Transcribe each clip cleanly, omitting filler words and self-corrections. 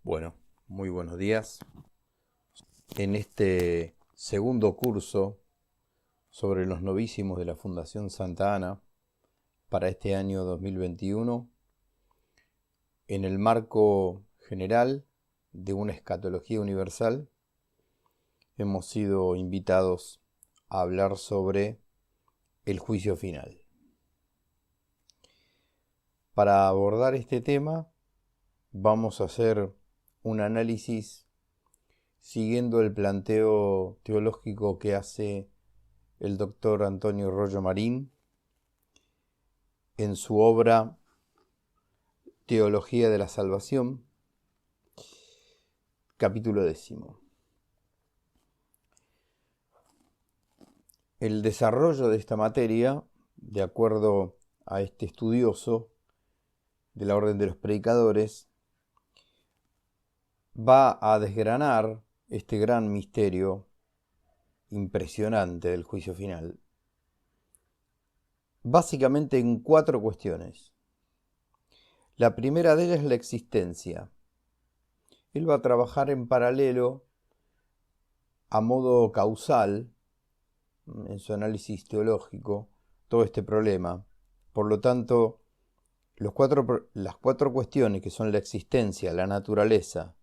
Bueno, muy buenos días. En este segundo curso sobre los novísimos de la Fundación Santa Ana para este año 2021, en el marco general de una escatología universal, hemos sido invitados a hablar sobre el juicio final. Para abordar este tema, vamos a hacer un análisis siguiendo el planteo teológico que hace el doctor Antonio Rollo Marín en su obra Teología de la Salvación, capítulo 10. El desarrollo de esta materia, de acuerdo a este estudioso de la Orden de los Predicadores, va a desgranar este gran misterio impresionante del juicio final, básicamente en 4 cuestiones. La primera de ellas es la existencia. Él va a trabajar en paralelo, a modo causal, en su análisis teológico, todo este problema. Por lo tanto, las 4 cuestiones que son la existencia, la naturaleza,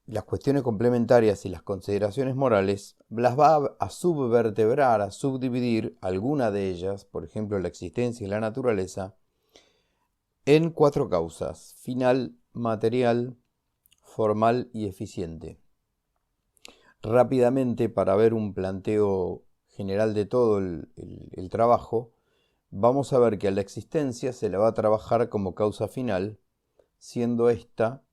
las cuestiones complementarias y las consideraciones morales, las va a subvertebrar, a subdividir alguna de ellas, por ejemplo la existencia y la naturaleza, en 4 causas: final, material, formal y eficiente. Rápidamente, para ver un planteo general de todo el trabajo, vamos a ver que a la existencia se la va a trabajar como causa final, siendo esta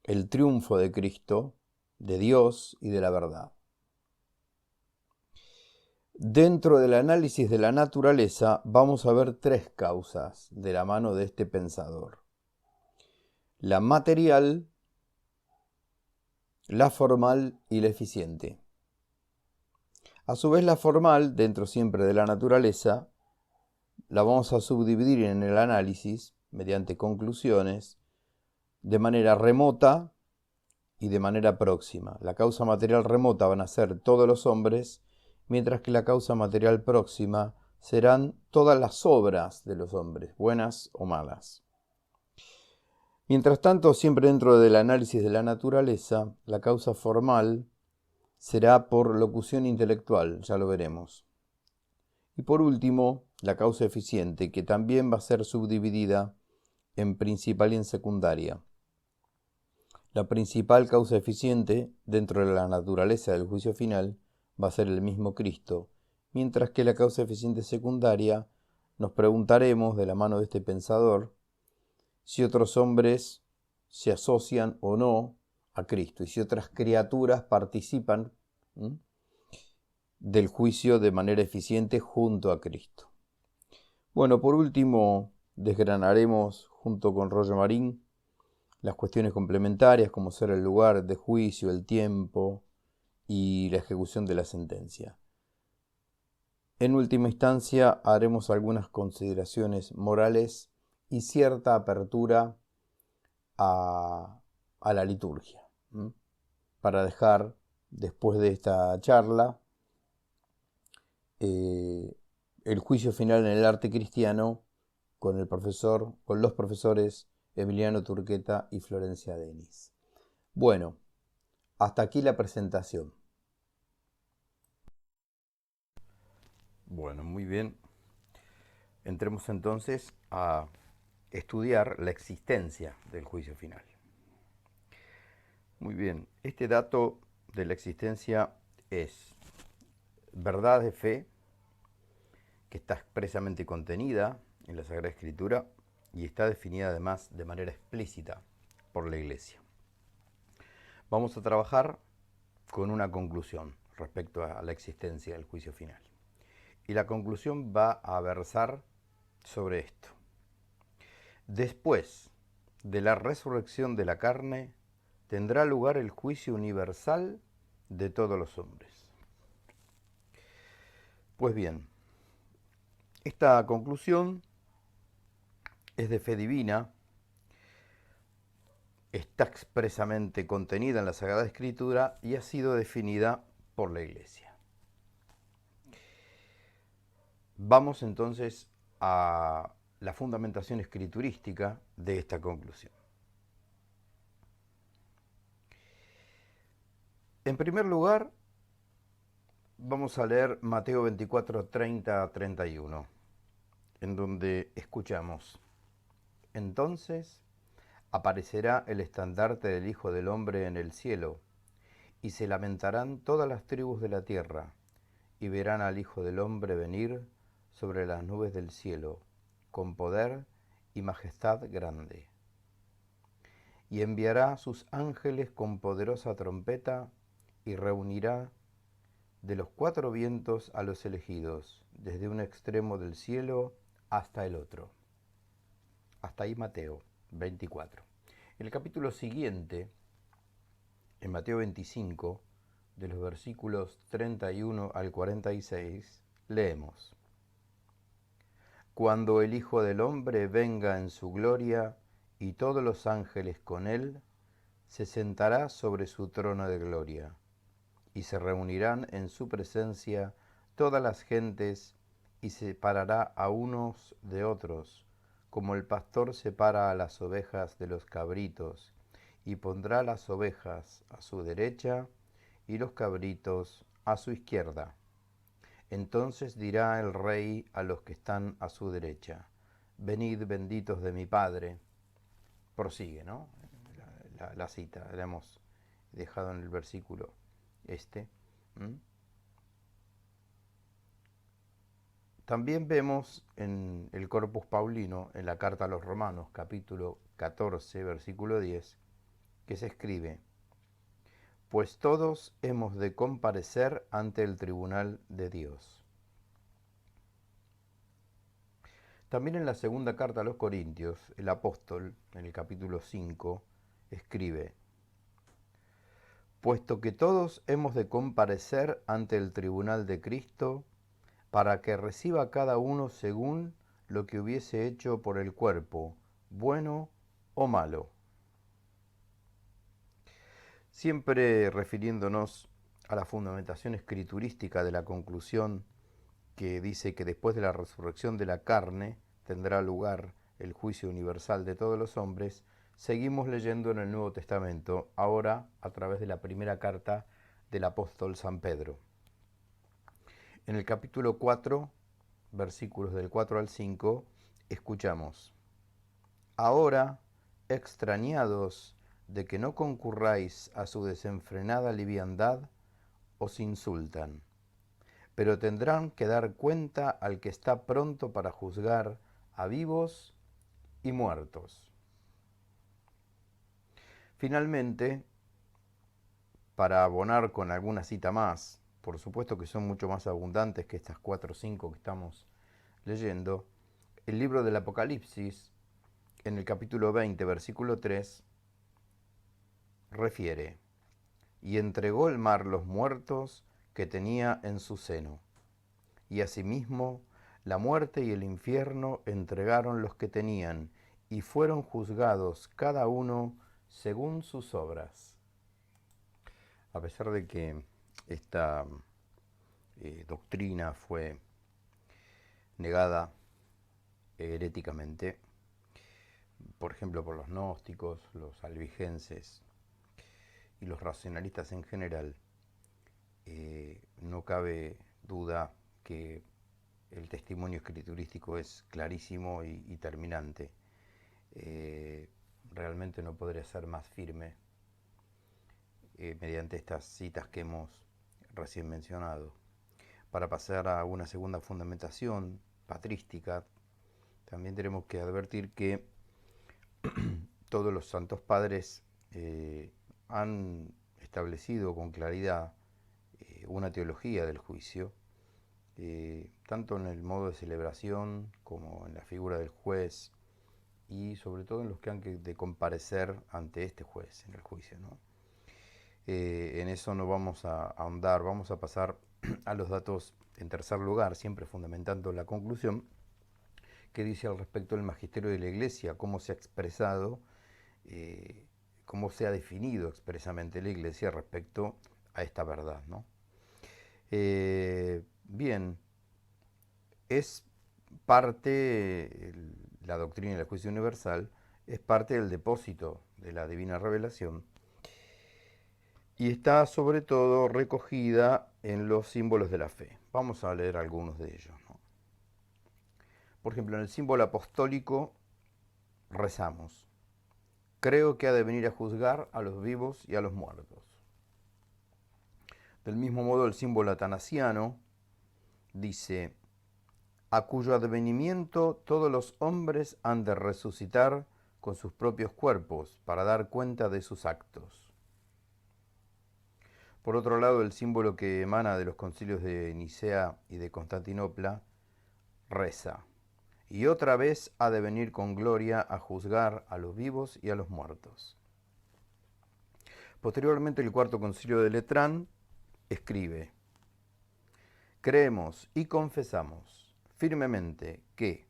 el triunfo de Cristo, de Dios y de la verdad. Dentro del análisis de la naturaleza vamos a ver 3 causas de la mano de este pensador: la material, la formal y la eficiente. A su vez, la formal, dentro siempre de la naturaleza, la vamos a subdividir en el análisis mediante conclusiones de manera remota y de manera próxima. La causa material remota van a ser todos los hombres, mientras que la causa material próxima serán todas las obras de los hombres, buenas o malas. Mientras tanto, siempre dentro del análisis de la naturaleza, la causa formal será por locución intelectual, ya lo veremos. Y por último, la causa eficiente, que también va a ser subdividida en principal y en secundaria. La principal causa eficiente dentro de la naturaleza del juicio final va a ser el mismo Cristo, mientras que la causa eficiente secundaria nos preguntaremos, de la mano de este pensador, si otros hombres se asocian o no a Cristo y si otras criaturas participan del juicio de manera eficiente junto a Cristo. Bueno, por último, desgranaremos junto con Rollo Marín las cuestiones complementarias, como ser el lugar de juicio, el tiempo y la ejecución de la sentencia. En última instancia, haremos algunas consideraciones morales y cierta apertura a la liturgia, para dejar, después de esta charla, el juicio final en el arte cristiano con los profesores Emiliano Turqueta y Florencia Denis. Bueno, hasta aquí la presentación. Bueno, muy bien. Entremos entonces a estudiar la existencia del juicio final. Muy bien, este dato de la existencia es verdad de fe, que está expresamente contenida en la Sagrada Escritura y está definida además de manera explícita por la Iglesia. Vamos a trabajar con una conclusión respecto a la existencia del juicio final. Y la conclusión va a versar sobre esto. Después de la resurrección de la carne, tendrá lugar el juicio universal de todos los hombres. Pues bien, esta conclusión es de fe divina está expresamente contenida en la Sagrada Escritura y ha sido definida por la Iglesia. Vamos entonces a la fundamentación escriturística de esta conclusión. En primer lugar, vamos a leer Mateo 24, 30 a 31, en donde escuchamos: Entonces aparecerá el estandarte del Hijo del Hombre en el cielo, y se lamentarán todas las tribus de la tierra, y verán al Hijo del Hombre venir sobre las nubes del cielo, con poder y majestad grande. Y enviará sus ángeles con poderosa trompeta, y reunirá de los cuatro vientos a los elegidos, desde un extremo del cielo hasta el otro. Hasta ahí Mateo 24. En el capítulo siguiente, en Mateo 25, de los versículos 31 al 46, leemos: Cuando el Hijo del Hombre venga en su gloria y todos los ángeles con él, se sentará sobre su trono de gloria, y se reunirán en su presencia todas las gentes, y separará a unos de otros, como el pastor separa a las ovejas de los cabritos, y pondrá las ovejas a su derecha y los cabritos a su izquierda. Entonces dirá el Rey a los que están a su derecha: Venid, benditos de mi Padre. Prosigue, ¿no? La cita, la hemos dejado en el versículo este. También vemos en el Corpus Paulino, en la carta a los Romanos, capítulo 14, versículo 10, que se escribe: Pues todos hemos de comparecer ante el tribunal de Dios. También en la segunda carta a los Corintios, el apóstol, en el capítulo 5, escribe: Puesto que todos hemos de comparecer ante el tribunal de Cristo, para que reciba cada uno según lo que hubiese hecho por el cuerpo, bueno o malo. Siempre refiriéndonos a la fundamentación escriturística de la conclusión que dice que después de la resurrección de la carne tendrá lugar el juicio universal de todos los hombres, seguimos leyendo en el Nuevo Testamento, ahora a través de la primera carta del apóstol San Pedro. En el capítulo 4, versículos del 4 al 5, escuchamos: Ahora, extrañados de que no concurráis a su desenfrenada liviandad, os insultan, pero tendrán que dar cuenta al que está pronto para juzgar a vivos y muertos. Finalmente, para abonar con alguna cita más, por supuesto que son mucho más abundantes que estas 4 o 5 que estamos leyendo, el libro del Apocalipsis, en el capítulo 20, versículo 3, refiere: Y entregó el mar los muertos que tenía en su seno, y asimismo la muerte y el infierno entregaron los que tenían, y fueron juzgados cada uno según sus obras. A pesar de que esta doctrina fue negada heréticamente, por ejemplo por los gnósticos, los albigenses y los racionalistas en general, no cabe duda que el testimonio escriturístico es clarísimo y terminante. Realmente no podría ser más firme mediante estas citas que hemos recién mencionado. Para pasar a una segunda fundamentación patrística, también tenemos que advertir que todos los santos padres han establecido con claridad una teología del juicio, tanto en el modo de celebración como en la figura del juez y sobre todo en los que han de comparecer ante este juez en el juicio, ¿no? En eso no vamos a ahondar, vamos a pasar a los datos en tercer lugar, siempre fundamentando la conclusión, que dice al respecto del magisterio de la Iglesia, cómo se ha expresado cómo se ha definido expresamente la Iglesia respecto a esta verdad, ¿no? Bien, es parte, la doctrina del juicio universal, es parte del depósito de la divina revelación y está sobre todo recogida en los símbolos de la fe. Vamos a leer algunos de ellos, ¿no? Por ejemplo, en el símbolo apostólico rezamos: creo que ha de venir a juzgar a los vivos y a los muertos. Del mismo modo, el símbolo atanasiano dice: a cuyo advenimiento todos los hombres han de resucitar con sus propios cuerpos para dar cuenta de sus actos. Por otro lado, el símbolo que emana de los concilios de Nicea y de Constantinopla reza: y otra vez ha de venir con gloria a juzgar a los vivos y a los muertos. Posteriormente, el cuarto concilio de Letrán escribe: creemos y confesamos firmemente que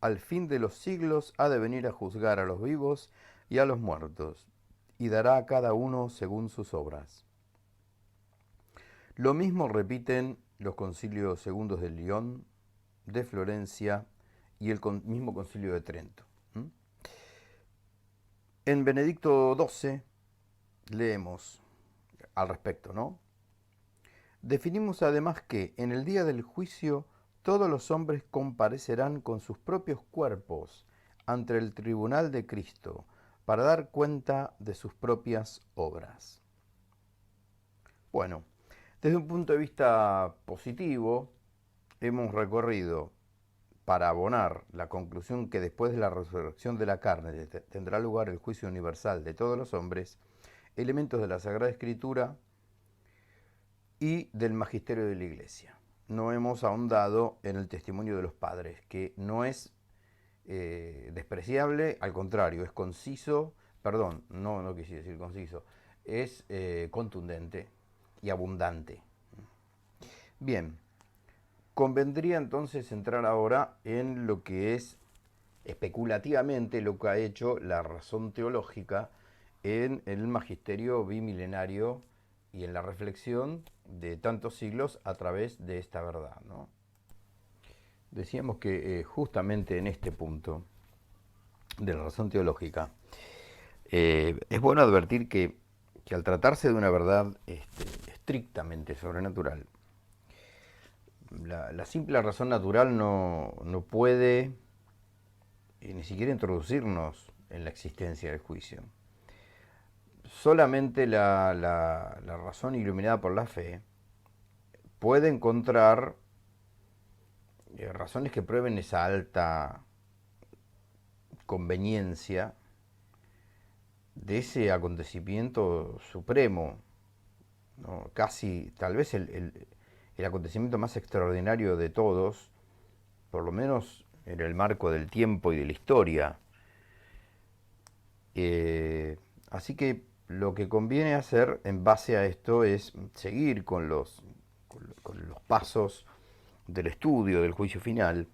al fin de los siglos ha de venir a juzgar a los vivos y a los muertos, y dará a cada uno según sus obras. Lo mismo repiten los concilios segundos de León, de Florencia y el mismo concilio de Trento. En Benedicto XII leemos al respecto, ¿no? Definimos además que en el día del juicio todos los hombres comparecerán con sus propios cuerpos ante el tribunal de Cristo para dar cuenta de sus propias obras. Bueno, desde un punto de vista positivo, hemos recorrido, para abonar la conclusión que después de la resurrección de la carne tendrá lugar el juicio universal de todos los hombres, elementos de la Sagrada Escritura y del magisterio de la Iglesia. No hemos ahondado en el testimonio de los padres, que no es despreciable, al contrario, es conciso, perdón, no quise decir conciso, es contundente y abundante. Bien, convendría entonces entrar ahora en lo que es especulativamente lo que ha hecho la razón teológica en el magisterio bimilenario y en la reflexión de tantos siglos a través de esta verdad, ¿no? Decíamos que justamente en este punto de la razón teológica es bueno advertir que al tratarse de una verdad estrictamente sobrenatural, la simple razón natural no puede ni siquiera introducirnos en la existencia del juicio. Solamente la razón iluminada por la fe puede encontrar razones que prueben esa alta conveniencia de ese acontecimiento supremo, ¿no? Casi, tal vez el acontecimiento más extraordinario de todos, por lo menos en el marco del tiempo y de la historia. Así que lo que conviene hacer en base a esto es seguir con los pasos del estudio del juicio final,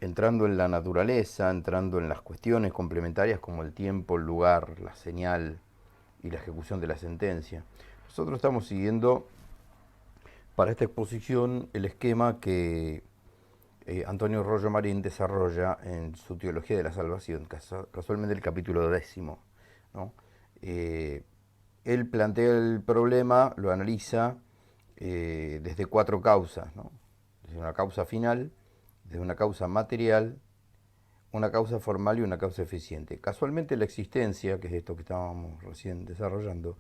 entrando en la naturaleza, entrando en las cuestiones complementarias como el tiempo, el lugar, la señal y la ejecución de la sentencia. Nosotros estamos siguiendo para esta exposición el esquema que Antonio Rollo Marín desarrolla en su Teología de la Salvación, casualmente el capítulo 10, ¿no? Él plantea el problema, lo analiza desde 4 causas, ¿no? Desde una causa final, desde una causa material, una causa formal y una causa eficiente. Casualmente la existencia, que es esto que estábamos recién desarrollando,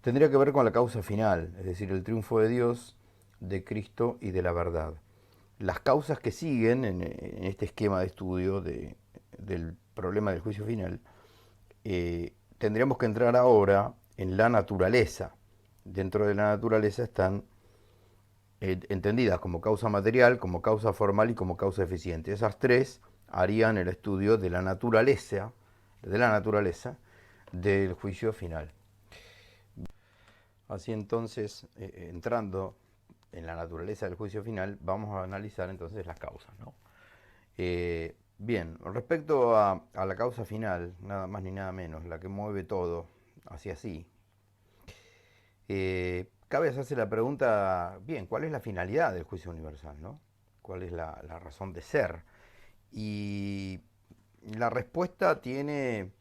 tendría que ver con la causa final, es decir, el triunfo de Dios, de Cristo y de la verdad. Las causas que siguen en este esquema de estudio del problema del juicio final, tendríamos que entrar ahora en la naturaleza. Dentro de la naturaleza están entendidas como causa material, como causa formal y como causa eficiente. Esas 3 harían el estudio de la naturaleza del juicio final. Así entonces, entrando en la naturaleza del juicio final, vamos a analizar entonces las causas, ¿no? Bien, respecto a la causa final, nada más ni nada menos, la que mueve todo, hacia sí, cabe hacerse la pregunta, bien, ¿cuál es la finalidad del juicio universal, ¿no? ¿Cuál es la razón de ser? Y la respuesta tiene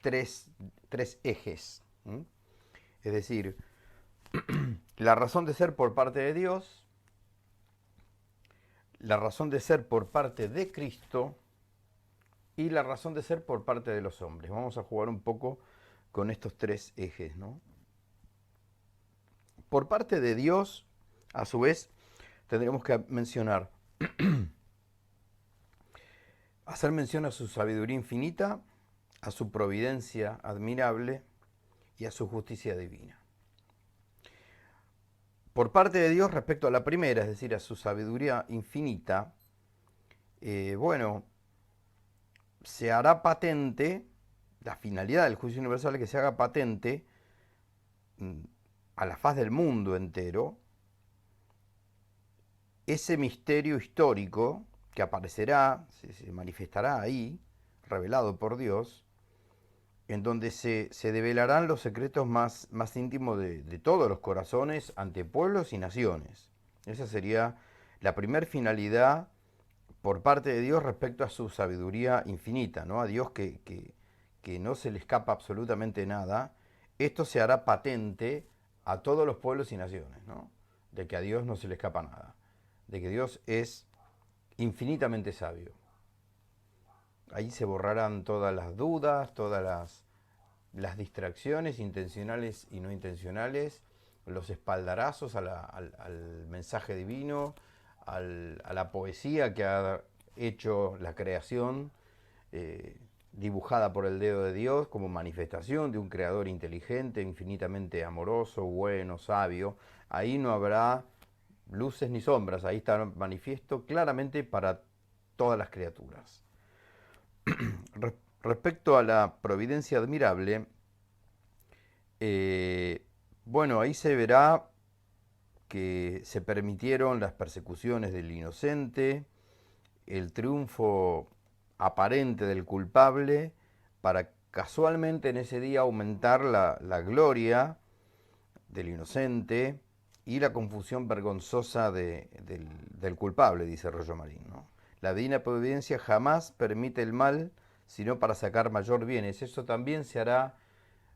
tres, tres ejes. ¿M? Es decir, la razón de ser por parte de Dios, la razón de ser por parte de Cristo y la razón de ser por parte de los hombres. Vamos a jugar un poco con estos tres ejes, ¿no? Por parte de Dios, a su vez, tendremos que mencionar, hacer mención a su sabiduría infinita, a su providencia admirable y a su justicia divina. Por parte de Dios respecto a la primera, es decir, a su sabiduría infinita, bueno, se hará patente, la finalidad del juicio universal es que se haga patente a la faz del mundo entero ese misterio histórico que aparecerá, se manifestará ahí, revelado por Dios, en donde se develarán los secretos más íntimos de todos los corazones ante pueblos y naciones. Esa sería la primer finalidad por parte de Dios respecto a su sabiduría infinita, ¿no? A Dios que no se le escapa absolutamente nada. Esto se hará patente a todos los pueblos y naciones, ¿no? De que a Dios no se le escapa nada, de que Dios es infinitamente sabio. Ahí se borrarán todas las dudas, todas las distracciones intencionales y no intencionales, los espaldarazos al mensaje divino, a la poesía que ha hecho la creación, dibujada por el dedo de Dios como manifestación de un creador inteligente, infinitamente amoroso, bueno, sabio. Ahí no habrá luces ni sombras, ahí está manifiesto claramente para todas las criaturas. Respecto a la providencia admirable, bueno, ahí se verá que se permitieron las persecuciones del inocente, el triunfo aparente del culpable, para casualmente en ese día aumentar la gloria del inocente y la confusión vergonzosa del culpable, dice Rollo Marín, ¿no? La divina providencia jamás permite el mal, sino para sacar mayor bienes. Eso también se hará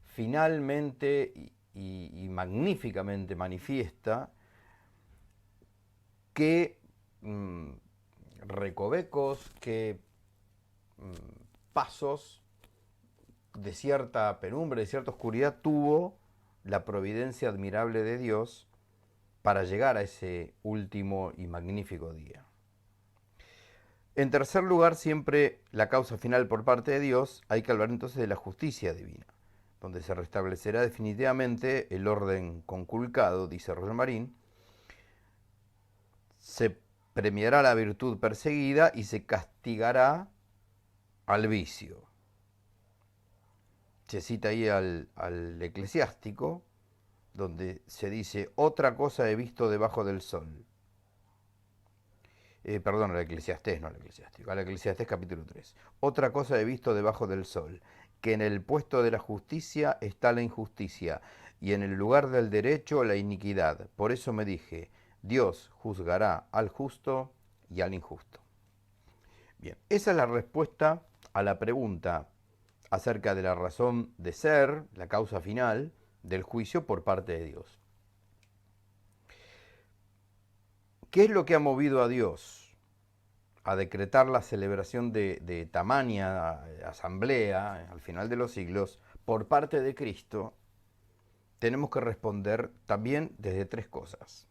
finalmente y magníficamente manifiesta que recovecos, que pasos de cierta penumbra, de cierta oscuridad tuvo la providencia admirable de Dios para llegar a ese último y magnífico día. En tercer lugar, siempre la causa final por parte de Dios, hay que hablar entonces de la justicia divina, donde se restablecerá definitivamente el orden conculcado, dice Roger Marín, se premiará la virtud perseguida y se castigará al vicio. Se cita ahí al eclesiástico, donde se dice, otra cosa he visto debajo del sol. Perdón, al Eclesiastés, no al eclesiástico, al Eclesiastés capítulo 3. Otra cosa he visto debajo del sol, que en el puesto de la justicia está la injusticia, y en el lugar del derecho la iniquidad. Por eso me dije, Dios juzgará al justo y al injusto. Bien, esa es la respuesta a la pregunta acerca de la razón de ser, la causa final del juicio por parte de Dios. ¿Qué es lo que ha movido a Dios a decretar la celebración de tamaña asamblea al final de los siglos por parte de Cristo? Tenemos que responder también desde tres cosas.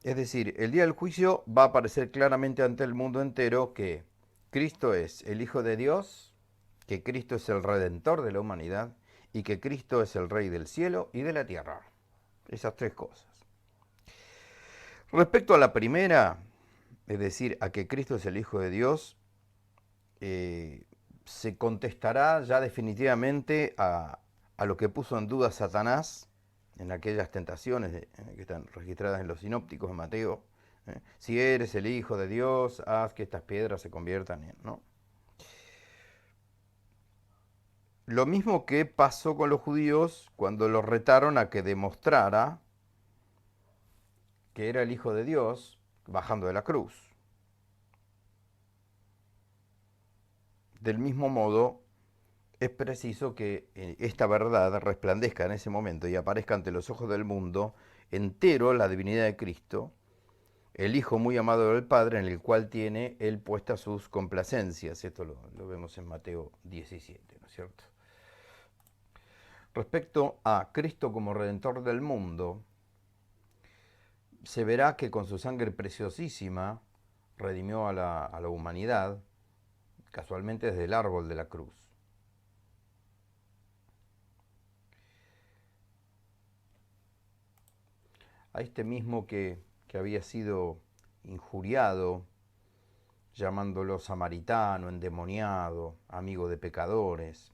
Es decir, el día del juicio va a aparecer claramente ante el mundo entero que Cristo es el Hijo de Dios, que Cristo es el Redentor de la humanidad y que Cristo es el Rey del cielo y de la tierra. Esas tres cosas. Respecto a la primera, es decir, a que Cristo es el Hijo de Dios, se contestará ya definitivamente a lo que puso en duda Satanás en aquellas tentaciones que están registradas en los sinópticos de Mateo. Si eres el Hijo de Dios, haz que estas piedras se conviertan en, ¿no? Lo mismo que pasó con los judíos cuando los retaron a que demostrara que era el Hijo de Dios bajando de la cruz. Del mismo modo, es preciso que esta verdad resplandezca en ese momento y aparezca ante los ojos del mundo entero la divinidad de Cristo, el Hijo muy amado del Padre, en el cual tiene él puestas sus complacencias. Esto lo vemos en Mateo 17, ¿no es cierto? Respecto a Cristo como Redentor del mundo, se verá que con su sangre preciosísima redimió a la humanidad, casualmente desde el árbol de la cruz. A este mismo que había sido injuriado, llamándolo samaritano, endemoniado, amigo de pecadores,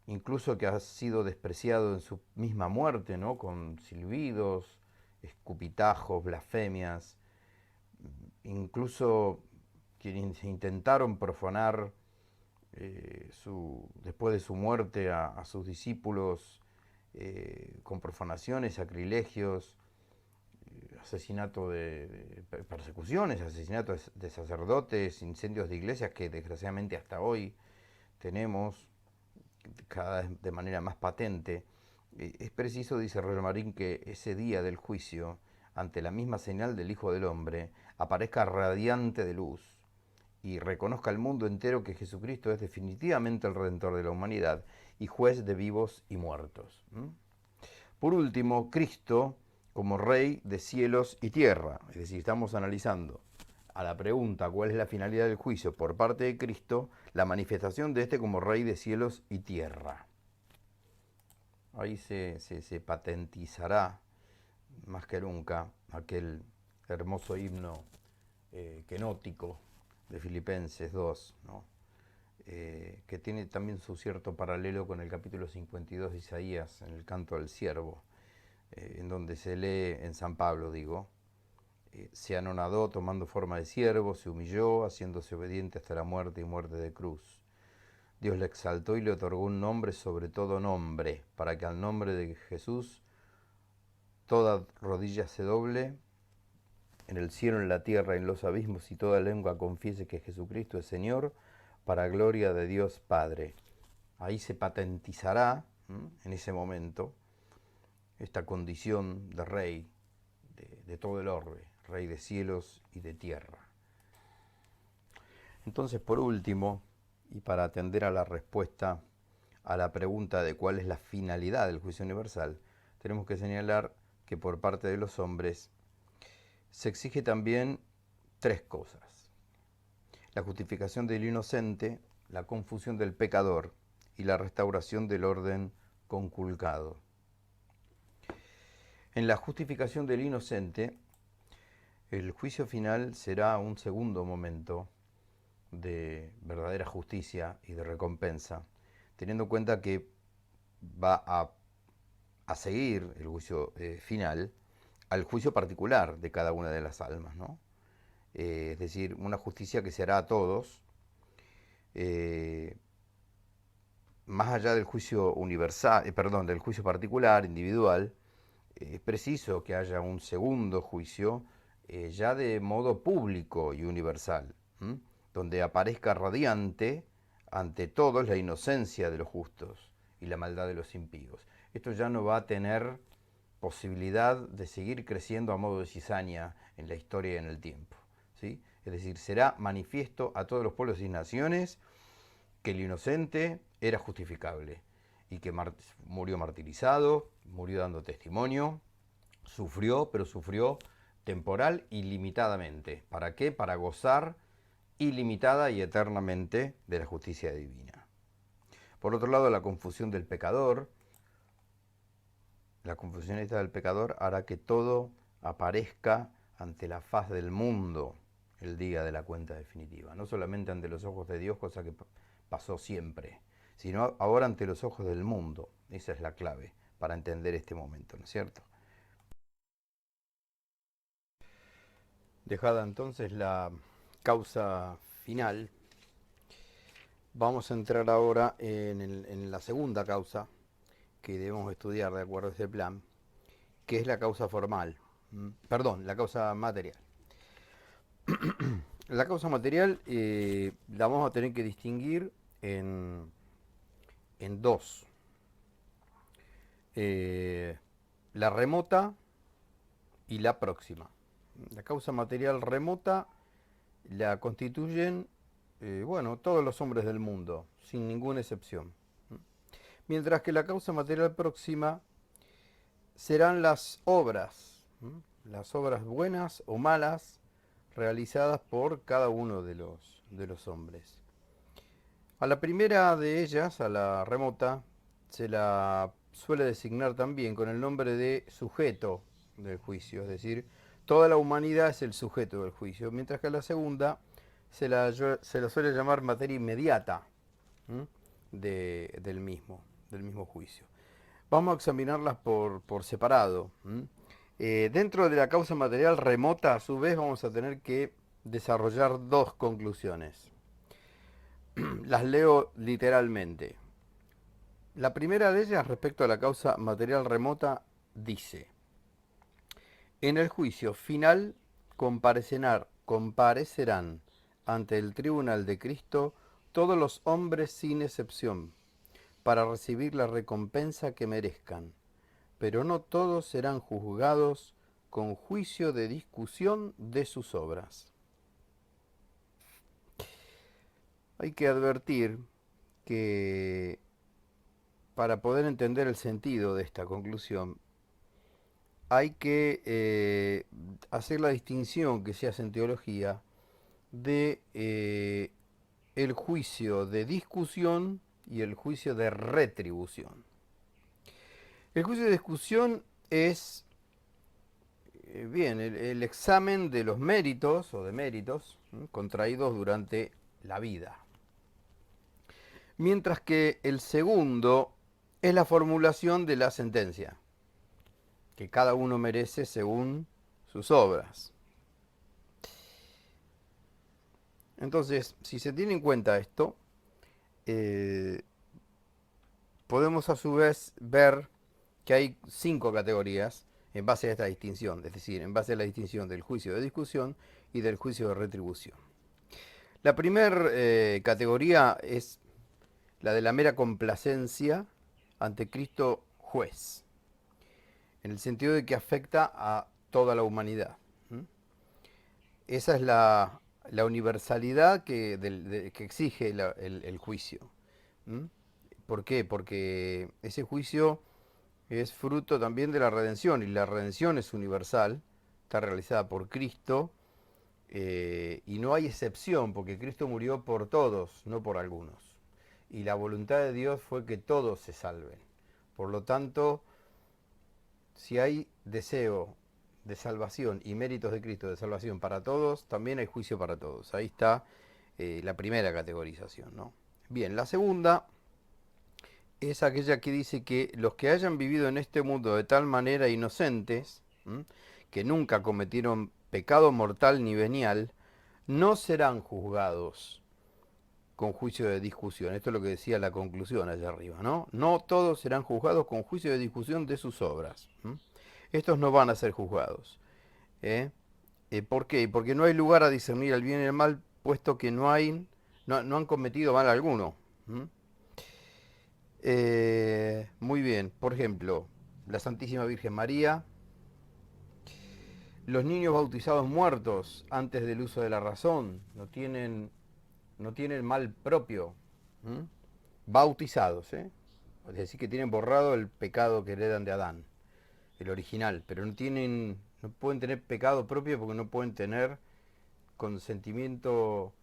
incluso que ha sido despreciado en su misma muerte, ¿no? Con silbidos, escupitajos, blasfemias, incluso quienes intentaron profanar después de su muerte a sus discípulos con profanaciones, sacrilegios, asesinato de persecuciones, asesinatos de sacerdotes, incendios de iglesias que desgraciadamente hasta hoy tenemos cada vez de manera más patente. Es preciso, dice Marín, que ese día del juicio, ante la misma señal del Hijo del Hombre, aparezca radiante de luz y reconozca al mundo entero que Jesucristo es definitivamente el Redentor de la humanidad y juez de vivos y muertos. Por último, Cristo como Rey de cielos y tierra. Es decir, estamos analizando a la pregunta cuál es la finalidad del juicio por parte de Cristo, la manifestación de este como Rey de cielos y tierra. Ahí se patentizará más que nunca aquel hermoso himno quenótico de Filipenses 2, ¿no? Que tiene también su cierto paralelo con el capítulo 52 de Isaías, en el canto del siervo, en donde se lee en San Pablo, digo, se anonadó tomando forma de siervo, se humilló, haciéndose obediente hasta la muerte y muerte de cruz. Dios le exaltó y le otorgó un nombre sobre todo nombre, para que al nombre de Jesús toda rodilla se doble, en el cielo, en la tierra, en los abismos, y toda lengua confiese que Jesucristo es Señor, para gloria de Dios Padre. Ahí se patentizará, en ese momento, esta condición de rey de todo el orbe, rey de cielos y de tierra. Entonces, por último, y para atender a la respuesta a la pregunta de cuál es la finalidad del juicio universal, tenemos que señalar que por parte de los hombres se exige también tres cosas: la justificación del inocente, la confusión del pecador y la restauración del orden conculcado. En la justificación del inocente, el juicio final será un segundo momento de verdadera justicia y de recompensa, teniendo en cuenta que va a seguir el juicio final al juicio particular de cada una de las almas, ¿no? Es decir, una justicia que se hará a todos, eh, más allá del juicio universal, perdón, del juicio particular, individual. Es preciso que haya un segundo juicio ya de modo público y universal, donde aparezca radiante ante todos la inocencia de los justos y la maldad de los impíos. Esto ya no va a tener posibilidad de seguir creciendo a modo de cizaña en la historia y en el tiempo, ¿sí? Es decir, será manifiesto a todos los pueblos y naciones que el inocente era justificable y que murió martirizado, murió dando testimonio, sufrió, pero sufrió temporal y limitadamente. ¿Para qué? Para gozar ilimitada y eternamente de la justicia divina. Por otro lado, la confusión del pecador, la confusión esta del pecador hará que todo aparezca ante la faz del mundo el día de la cuenta definitiva. No solamente ante los ojos de Dios, cosa que pasó siempre, sino ahora ante los ojos del mundo. Esa es la clave para entender este momento, ¿no es cierto? Dejada entonces la causa final, Vamos a entrar ahora en la segunda causa que debemos estudiar de acuerdo a ese plan, que es la causa formal. Perdón, la causa material. La causa material la vamos a tener que distinguir en, en dos. La remota y la próxima. La causa material remota la constituyen, bueno, todos los hombres del mundo, sin ninguna excepción. Mientras que la causa material próxima serán las obras buenas o malas realizadas por cada uno de los hombres. A la primera de ellas, a la remota, se la suele designar también con el nombre de sujeto del juicio, es decir, toda la humanidad es el sujeto del juicio, mientras que a la segunda se la suele llamar materia inmediata del mismo juicio. Vamos a examinarlas por separado. Dentro de la causa material remota, a su vez, vamos a tener que desarrollar dos conclusiones. Las leo literalmente. La primera de ellas, respecto a la causa material remota, dice: en el juicio final comparecerán ante el tribunal de Cristo todos los hombres sin excepción, para recibir la recompensa que merezcan, pero no todos serán juzgados con juicio de discusión de sus obras. Hay que advertir que para poder entender el sentido de esta conclusión, hay que hacer la distinción que se hace en teología de el juicio de discusión y el juicio de retribución. El juicio de discusión es el examen de los méritos o de méritos contraídos durante la vida. Mientras que el segundo es la formulación de la sentencia, que cada uno merece según sus obras. Entonces, si se tiene en cuenta esto, podemos a su vez ver que hay 5 categorías en base a esta distinción, es decir, en base a la distinción del juicio de discusión y del juicio de retribución. La primera categoría es la de la mera complacencia ante Cristo juez, en el sentido de que afecta a toda la humanidad. Esa es la universalidad que exige el juicio. ¿Por qué? Porque ese juicio es fruto también de la redención, y la redención es universal, está realizada por Cristo, y no hay excepción, porque Cristo murió por todos, no por algunos. Y la voluntad de Dios fue que todos se salven. Por lo tanto, si hay deseo de salvación y méritos de Cristo de salvación para todos, también hay juicio para todos. Ahí está la primera categorización, ¿no? Bien, la segunda es aquella que dice que los que hayan vivido en este mundo de tal manera inocentes, que nunca cometieron pecado mortal ni venial, no serán juzgados con juicio de discusión. Esto es lo que decía la conclusión allá arriba, ¿no? No todos serán juzgados con juicio de discusión de sus obras. Estos no van a ser juzgados. ¿Por qué? Porque no hay lugar a discernir el bien y el mal, puesto que no han cometido mal alguno. Muy bien, por ejemplo, la Santísima Virgen María, los niños bautizados muertos antes del uso de la razón, no tienen mal propio, bautizados, es decir, que tienen borrado el pecado que heredan de Adán, el original, pero no pueden tener pecado propio porque no pueden tener asentimiento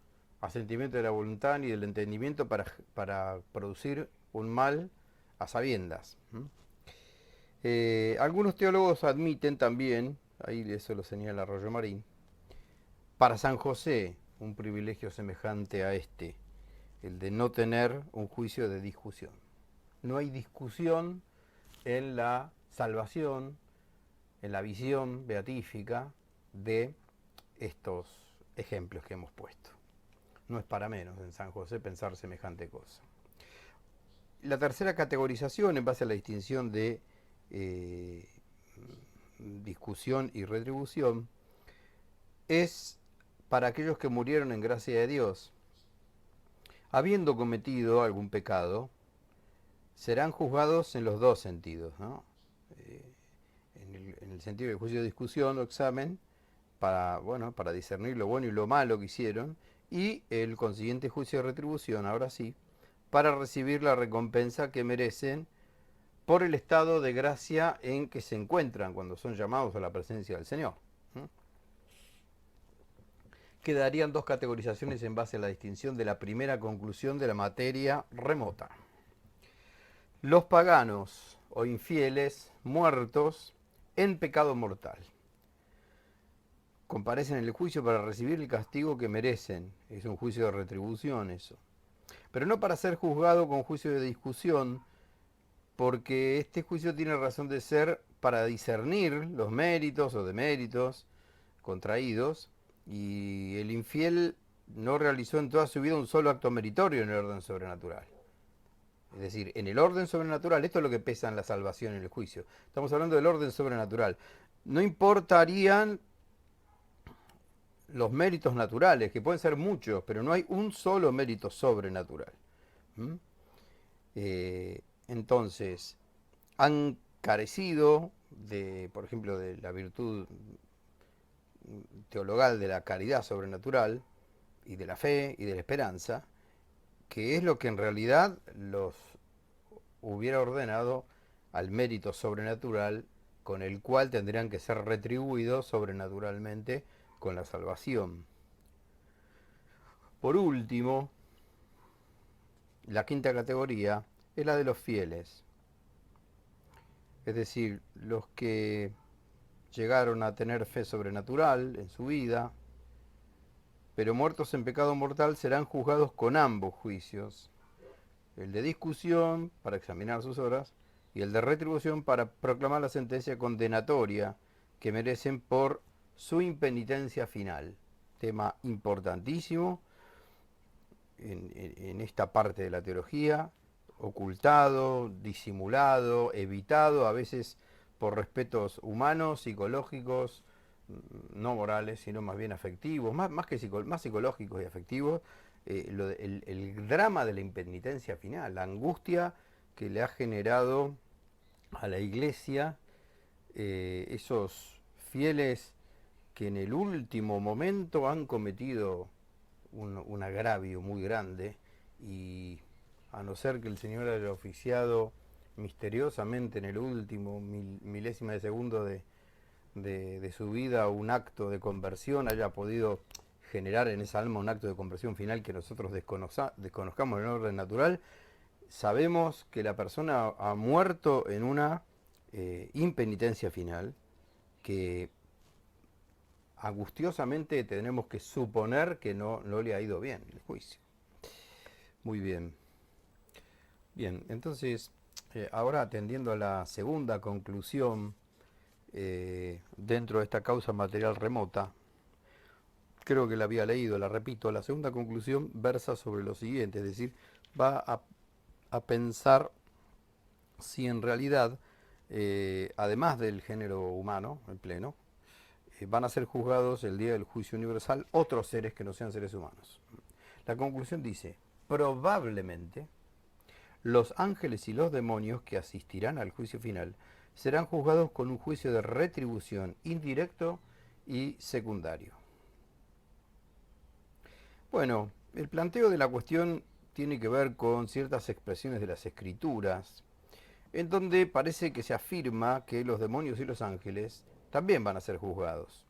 de la voluntad ni del entendimiento para producir un mal a sabiendas. Algunos teólogos admiten también, ahí eso lo señala Arroyo Marín, para San José un privilegio semejante a este, el de no tener un juicio de discusión. No hay discusión en la salvación, en la visión beatífica de estos ejemplos que hemos puesto. No es para menos en San José pensar semejante cosa. La tercera categorización, en base a la distinción de discusión y retribución, es para aquellos que murieron en gracia de Dios. Habiendo cometido algún pecado, serán juzgados en los dos sentidos, ¿no? En el sentido del juicio de discusión o examen, para discernir lo bueno y lo malo que hicieron, y el consiguiente juicio de retribución, ahora sí, para recibir la recompensa que merecen por el estado de gracia en que se encuentran cuando son llamados a la presencia del Señor. Quedarían dos categorizaciones en base a la distinción de la primera conclusión de la materia remota. Los paganos o infieles muertos en pecado mortal comparecen en el juicio para recibir el castigo que merecen. Es un juicio de retribución eso. Pero no para ser juzgado con juicio de discusión, porque este juicio tiene razón de ser para discernir los méritos o deméritos contraídos, y el infiel no realizó en toda su vida un solo acto meritorio en el orden sobrenatural. Es decir, en el orden sobrenatural, esto es lo que pesa en la salvación en el juicio. Estamos hablando del orden sobrenatural. No importarían los méritos naturales, que pueden ser muchos, pero no hay un solo mérito sobrenatural. ¿Mm? Entonces, han carecido de, por ejemplo, de la virtud teologal de la caridad sobrenatural y de la fe y de la esperanza, que es lo que en realidad los hubiera ordenado al mérito sobrenatural con el cual tendrían que ser retribuidos sobrenaturalmente con la salvación. Por último, la quinta categoría es la de los fieles, es decir, los que llegaron a tener fe sobrenatural en su vida, pero muertos en pecado mortal serán juzgados con ambos juicios, el de discusión para examinar sus obras y el de retribución para proclamar la sentencia condenatoria que merecen por su impenitencia final. Tema importantísimo en esta parte de la teología, ocultado, disimulado, evitado, a veces por respetos humanos, psicológicos, no morales, sino más bien afectivos, más psicológicos y afectivos, el drama de la impenitencia final, la angustia que le ha generado a la Iglesia esos fieles que en el último momento han cometido un agravio muy grande, y a no ser que el Señor haya oficiado misteriosamente en el último milésima de segundo de su vida un acto de conversión, haya podido generar en esa alma un acto de conversión final que nosotros desconozcamos en el orden natural, sabemos que la persona ha muerto en una impenitencia final que angustiosamente tenemos que suponer que no le ha ido bien el juicio. Muy bien. Bien, entonces, ahora atendiendo a la segunda conclusión dentro de esta causa material remota, creo que la había leído, la repito, la segunda conclusión versa sobre lo siguiente, es decir, va a pensar si en realidad, además del género humano en pleno, van a ser juzgados el día del juicio universal otros seres que no sean seres humanos. La conclusión dice, probablemente los ángeles y los demonios que asistirán al juicio final serán juzgados con un juicio de retribución indirecto y secundario. Bueno, el planteo de la cuestión tiene que ver con ciertas expresiones de las Escrituras, en donde parece que se afirma que los demonios y los ángeles también van a ser juzgados.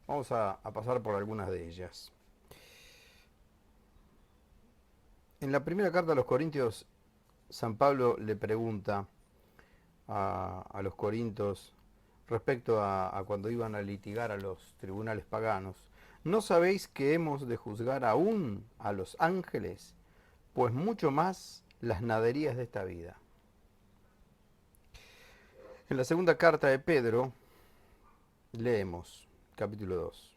Vamos a pasar por algunas de ellas. En la primera carta a los Corintios, San Pablo le pregunta a los corintios respecto a cuando iban a litigar a los tribunales paganos: ¿no sabéis que hemos de juzgar aún a los ángeles? Pues mucho más las naderías de esta vida. En la segunda carta de Pedro leemos, capítulo 2.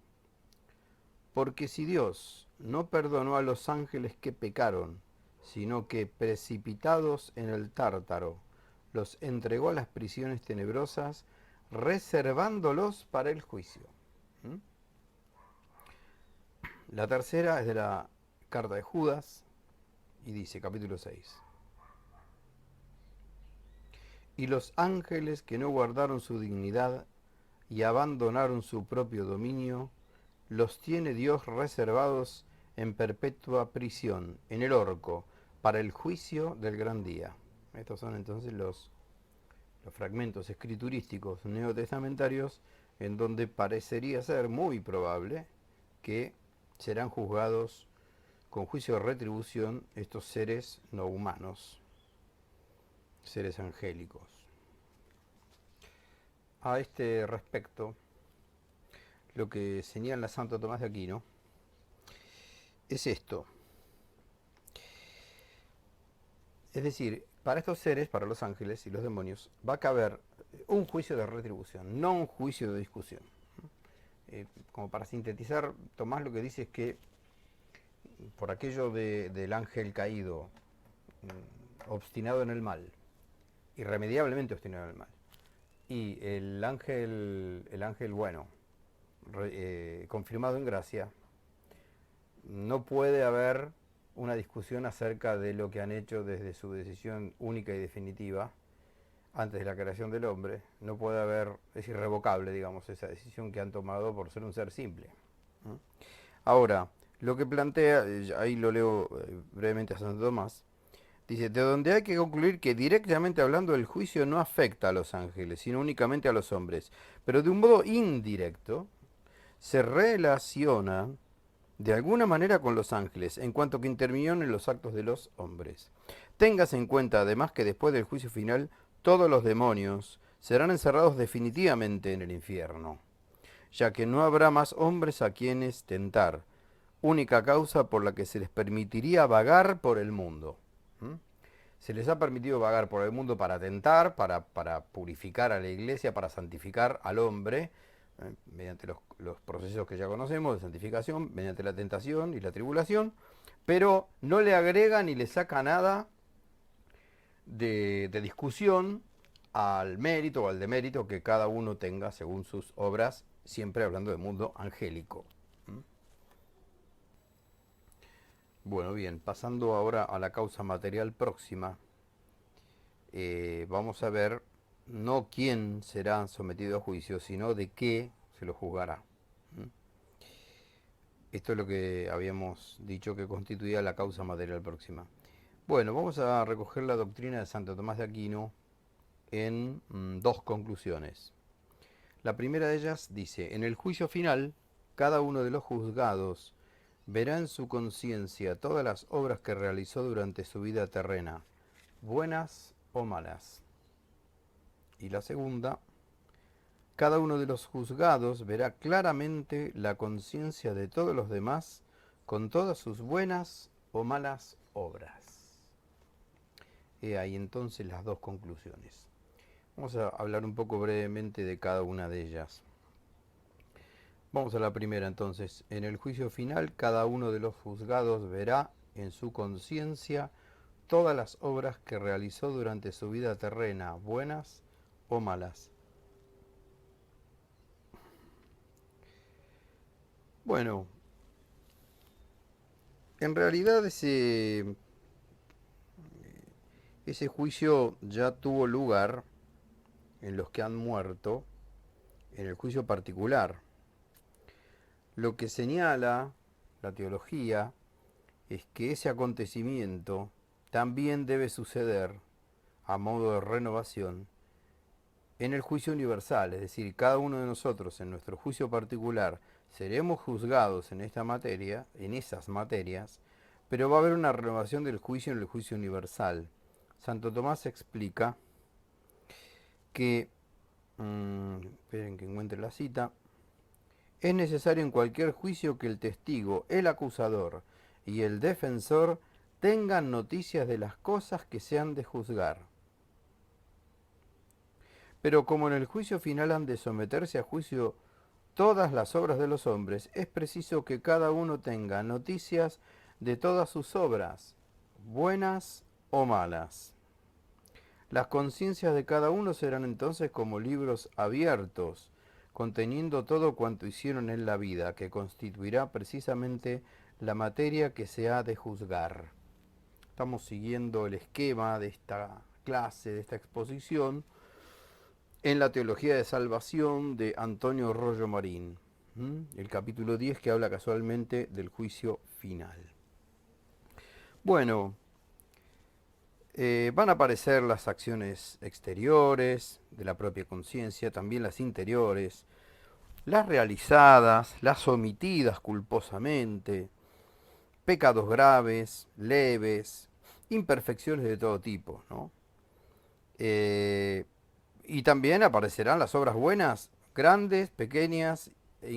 Porque si Dios no perdonó a los ángeles que pecaron, sino que precipitados en el Tártaro, los entregó a las prisiones tenebrosas, reservándolos para el juicio. ¿Mm? La tercera es de la carta de Judas y dice, capítulo 6. Y los ángeles que no guardaron su dignidad y abandonaron su propio dominio, los tiene Dios reservados en perpetua prisión, en el orco, para el juicio del gran día. Estos son entonces los fragmentos escriturísticos neotestamentarios en donde parecería ser muy probable que serán juzgados con juicio de retribución estos seres no humanos, seres angélicos. A este respecto, lo que señala Santo Tomás de Aquino es esto. Es decir, para estos seres, para los ángeles y los demonios, va a caber un juicio de retribución, no un juicio de discusión. Como para sintetizar, Tomás lo que dice es que por aquello del ángel caído, obstinado en el mal, irremediablemente obstinado en el mal, y el ángel bueno, confirmado en gracia, no puede haber una discusión acerca de lo que han hecho desde su decisión única y definitiva antes de la creación del hombre. No puede haber, es irrevocable, digamos, esa decisión que han tomado por ser un ser simple. Ahora, lo que plantea, ahí lo leo brevemente a Santo Tomás, dice, de donde hay que concluir que directamente hablando el juicio no afecta a los ángeles, sino únicamente a los hombres, pero de un modo indirecto se relaciona de alguna manera con los ángeles, en cuanto que intervinieron en los actos de los hombres. Téngase en cuenta además que después del juicio final, todos los demonios serán encerrados definitivamente en el infierno, ya que no habrá más hombres a quienes tentar, única causa por la que se les permitiría vagar por el mundo. ¿Mm? Se les ha permitido vagar por el mundo para tentar, para purificar a la iglesia, para santificar al hombre, mediante los procesos que ya conocemos de santificación, mediante la tentación y la tribulación, pero no le agrega ni le saca nada de discusión al mérito o al demérito que cada uno tenga según sus obras, siempre hablando del mundo angélico. Bueno, bien, pasando ahora a la causa material próxima, vamos a ver no quién será sometido a juicio, sino de qué se lo juzgará. Esto es lo que habíamos dicho que constituía la causa material próxima. Bueno, vamos a recoger la doctrina de Santo Tomás de Aquino en dos conclusiones. La primera de ellas dice, en el juicio final, cada uno de los juzgados verá en su conciencia todas las obras que realizó durante su vida terrena, buenas o malas. Y la segunda, cada uno de los juzgados verá claramente la conciencia de todos los demás con todas sus buenas o malas obras. He ahí entonces las dos conclusiones. Vamos a hablar un poco brevemente de cada una de ellas. Vamos a la primera entonces. En el juicio final, cada uno de los juzgados verá en su conciencia todas las obras que realizó durante su vida terrena, buenas o malas. Bueno, en realidad ese juicio ya tuvo lugar en los que han muerto, en el juicio particular. Lo que señala la teología es que ese acontecimiento también debe suceder a modo de renovación en el juicio universal, es decir, cada uno de nosotros en nuestro juicio particular seremos juzgados en esta materia, en esas materias, pero va a haber una renovación del juicio en el juicio universal. Santo Tomás explica que, esperen que encuentre la cita, es necesario en cualquier juicio que el testigo, el acusador y el defensor tengan noticias de las cosas que se han de juzgar. Pero como en el juicio final han de someterse a juicio todas las obras de los hombres, es preciso que cada uno tenga noticias de todas sus obras, buenas o malas. Las conciencias de cada uno serán entonces como libros abiertos, conteniendo todo cuanto hicieron en la vida, que constituirá precisamente la materia que se ha de juzgar. Estamos siguiendo el esquema de esta clase, de esta exposición, en la Teología de Salvación de Antonio Rollo Marín, el capítulo 10 que habla casualmente del juicio final. Bueno, van a aparecer las acciones exteriores de la propia conciencia, también las interiores, las realizadas, las omitidas culposamente, pecados graves, leves, imperfecciones de todo tipo, ¿no? Y también aparecerán las obras buenas, grandes, pequeñas e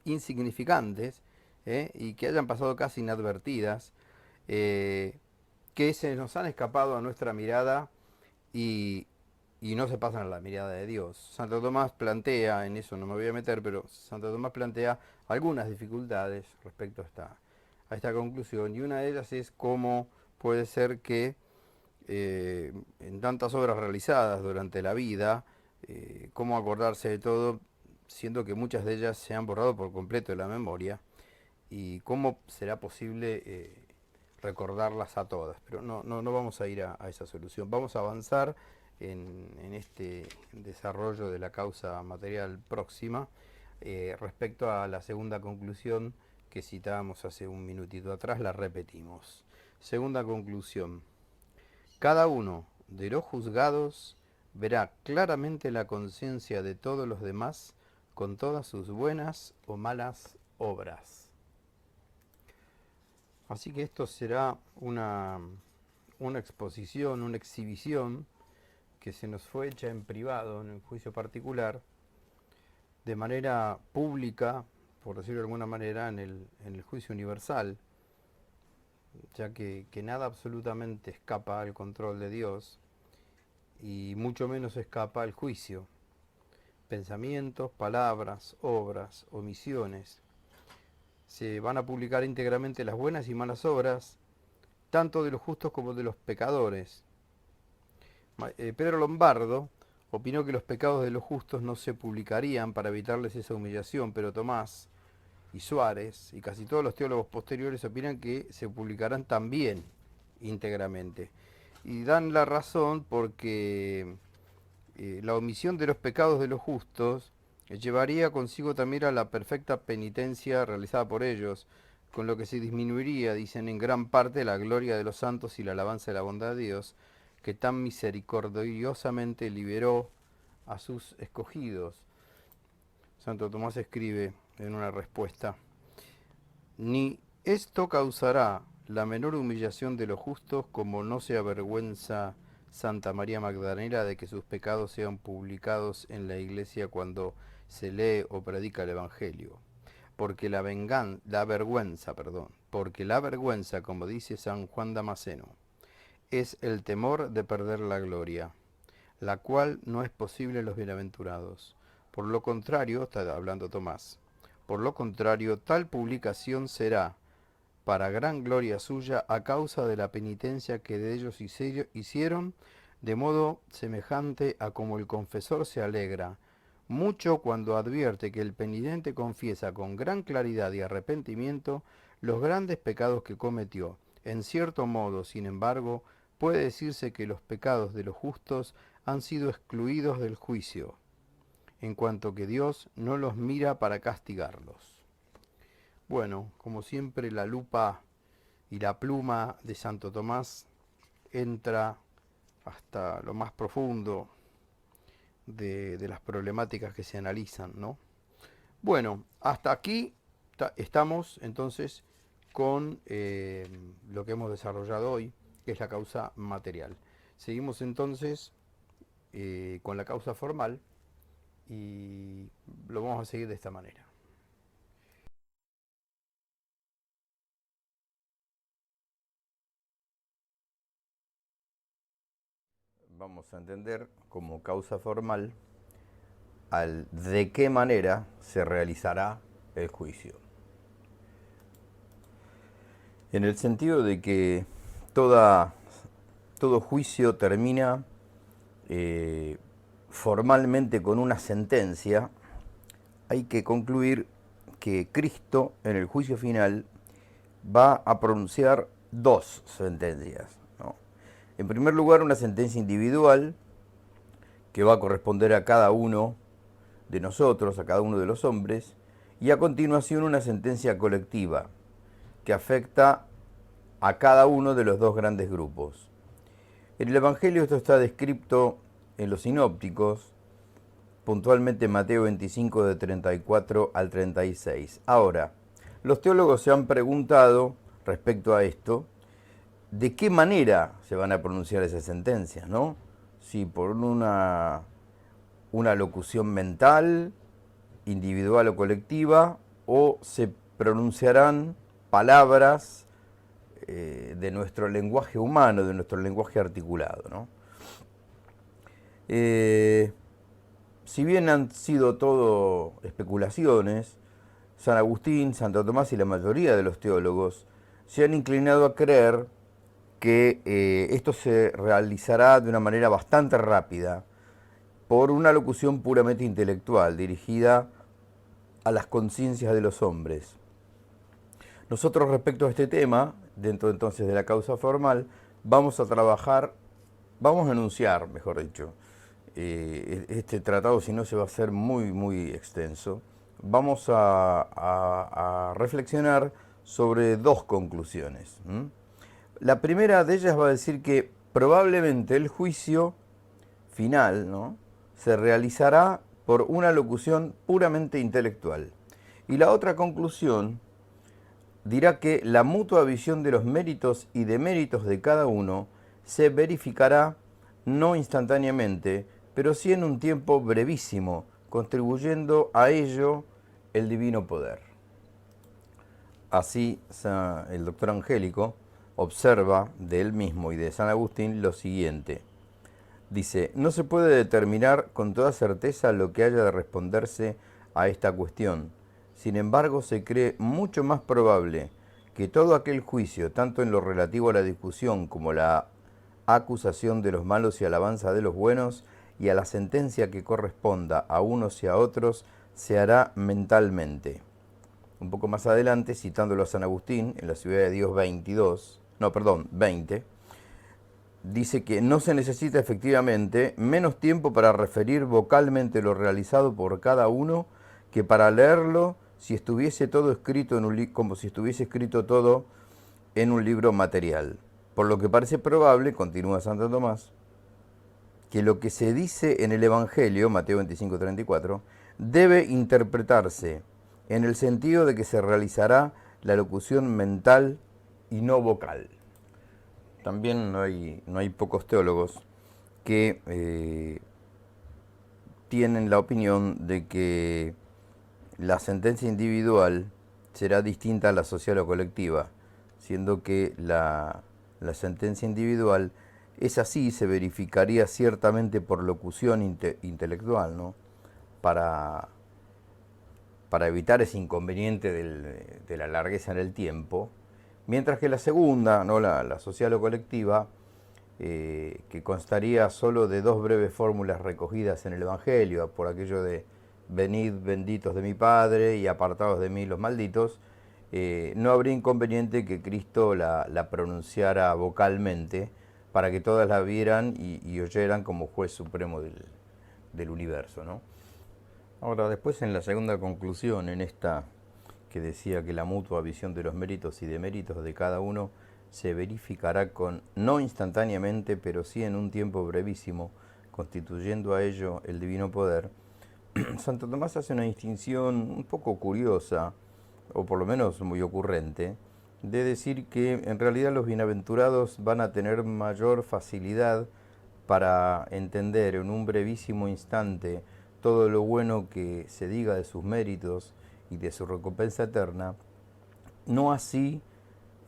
insignificantes, y que hayan pasado casi inadvertidas, eh, que se nos han escapado a nuestra mirada y, y no se pasan a la mirada de Dios. Santo Tomás plantea, en eso no me voy a meter, pero Santo Tomás plantea algunas dificultades respecto a esta conclusión, y una de ellas es cómo puede ser que en tantas obras realizadas durante la vida, cómo acordarse de todo, siendo que muchas de ellas se han borrado por completo de la memoria, y cómo será posible recordarlas a todas. Pero no vamos a ir a esa solución. Vamos a avanzar en este desarrollo de la causa material próxima respecto a la segunda conclusión que citábamos hace un minutito atrás, la repetimos. Segunda conclusión. Cada uno de los juzgados verá claramente la conciencia de todos los demás con todas sus buenas o malas obras. Así que esto será una exposición, una exhibición que se nos fue hecha en privado, en un juicio particular, de manera pública, por decirlo de alguna manera, en el juicio universal, ya que nada absolutamente escapa al control de Dios, y mucho menos escapa al juicio. Pensamientos, palabras, obras, omisiones. Se van a publicar íntegramente las buenas y malas obras, tanto de los justos como de los pecadores. Pedro Lombardo opinó que los pecados de los justos no se publicarían para evitarles esa humillación, pero Tomás y Suárez y casi todos los teólogos posteriores opinan que se publicarán también íntegramente. Y dan la razón porque la omisión de los pecados de los justos llevaría consigo también a la perfecta penitencia realizada por ellos, con lo que se disminuiría, dicen, en gran parte la gloria de los santos y la alabanza de la bondad de Dios, que tan misericordiosamente liberó a sus escogidos. Santo Tomás escribe en una respuesta: ni esto causará la menor humillación de los justos, como no se avergüenza Santa María Magdalena de que sus pecados sean publicados en la iglesia cuando se lee o predica el Evangelio. Porque porque la vergüenza, como dice San Juan Damasceno, es el temor de perder la gloria, la cual no es posible en los bienaventurados. Por lo contrario, está hablando Tomás, por lo contrario, tal publicación será para gran gloria suya a causa de la penitencia que de ellos hicieron, de modo semejante a como el confesor se alegra mucho cuando advierte que el penitente confiesa con gran claridad y arrepentimiento los grandes pecados que cometió. En cierto modo, sin embargo, puede decirse que los pecados de los justos han sido excluidos del juicio, en cuanto que Dios no los mira para castigarlos. Bueno, como siempre, la lupa y la pluma de Santo Tomás entra hasta lo más profundo de las problemáticas que se analizan, ¿no? Bueno, hasta aquí estamos entonces con lo que hemos desarrollado hoy, que es la causa material. Seguimos entonces con la causa formal y lo vamos a seguir de esta manera. Vamos a entender como causa formal al de qué manera se realizará el juicio. En el sentido de que todo juicio termina formalmente con una sentencia, hay que concluir que Cristo en el juicio final va a pronunciar dos sentencias, ¿no? En primer lugar, una sentencia individual que va a corresponder a cada uno de nosotros, a cada uno de los hombres, y a continuación una sentencia colectiva que afecta a cada uno de los dos grandes grupos. En el Evangelio esto está descrito en los sinópticos, puntualmente Mateo 25 de 34 al 36. Ahora, los teólogos se han preguntado respecto a esto, ¿de qué manera se van a pronunciar esas sentencias, no? Si por una locución mental, individual o colectiva, o se pronunciarán palabras de nuestro lenguaje humano, de nuestro lenguaje articulado, ¿no? Si bien han sido todo especulaciones, San Agustín, Santo Tomás y la mayoría de los teólogos se han inclinado a creer que esto se realizará de una manera bastante rápida por una locución puramente intelectual dirigida a las conciencias de los hombres. Nosotros respecto a este tema, dentro entonces de la causa formal, vamos a enunciar, mejor dicho, este tratado, si no se va a hacer muy extenso. Vamos a reflexionar sobre dos conclusiones. La primera de ellas va a decir que probablemente el juicio final, ¿no?, se realizará por una locución puramente intelectual. Y la otra conclusión dirá que la mutua visión de los méritos y deméritos de cada uno se verificará no instantáneamente, pero sí en un tiempo brevísimo, contribuyendo a ello el divino poder. Así, el doctor Angélico observa de él mismo y de San Agustín lo siguiente. Dice, no se puede determinar con toda certeza lo que haya de responderse a esta cuestión. Sin embargo, se cree mucho más probable que todo aquel juicio, tanto en lo relativo a la discusión como la acusación de los malos y alabanza de los buenos, y a la sentencia que corresponda a unos y a otros, se hará mentalmente. Un poco más adelante, citándolo a San Agustín, en la Ciudad de Dios 20, dice que no se necesita efectivamente menos tiempo para referir vocalmente lo realizado por cada uno que para leerlo si estuviese todo escrito como si estuviese escrito todo en un libro material. Por lo que parece probable, continúa Santo Tomás, que lo que se dice en el Evangelio, Mateo 25:34, debe interpretarse en el sentido de que se realizará la locución mental y no vocal. También no hay pocos teólogos que tienen la opinión de que la sentencia individual será distinta a la social o colectiva, siendo que la sentencia individual, esa sí se verificaría ciertamente por locución intelectual, ¿no?, para evitar ese inconveniente de la largueza en el tiempo, mientras que la segunda, ¿no?, la social o colectiva, que constaría solo de dos breves fórmulas recogidas en el Evangelio, por aquello de venid benditos de mi Padre y apartados de mí los malditos, no habría inconveniente que Cristo la pronunciara vocalmente para que todas la vieran y oyeran como juez supremo del universo, ¿no? Ahora, después en la segunda conclusión, en esta que decía que la mutua visión de los méritos y deméritos de cada uno se verificará no instantáneamente, pero sí en un tiempo brevísimo, constituyendo a ello el divino poder, Santo Tomás hace una distinción un poco curiosa, o por lo menos muy ocurrente, de decir que en realidad los bienaventurados van a tener mayor facilidad para entender en un brevísimo instante todo lo bueno que se diga de sus méritos y de su recompensa eterna. No así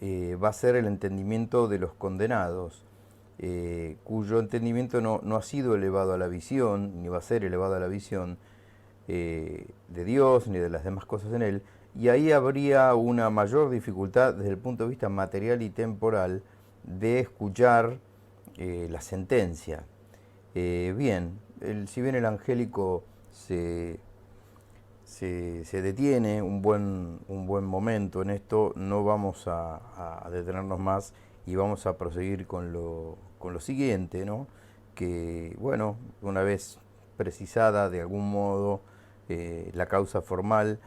va a ser el entendimiento de los condenados, cuyo entendimiento no ha sido elevado a la visión, ni va a ser elevado a la visión, de Dios ni de las demás cosas en él, y ahí habría una mayor dificultad desde el punto de vista material y temporal de escuchar la sentencia. Bien, si bien el angélico se detiene un buen momento en esto, no vamos a detenernos más y vamos a proseguir con lo siguiente, ¿no? Que, bueno, una vez precisada de algún modo la causa formal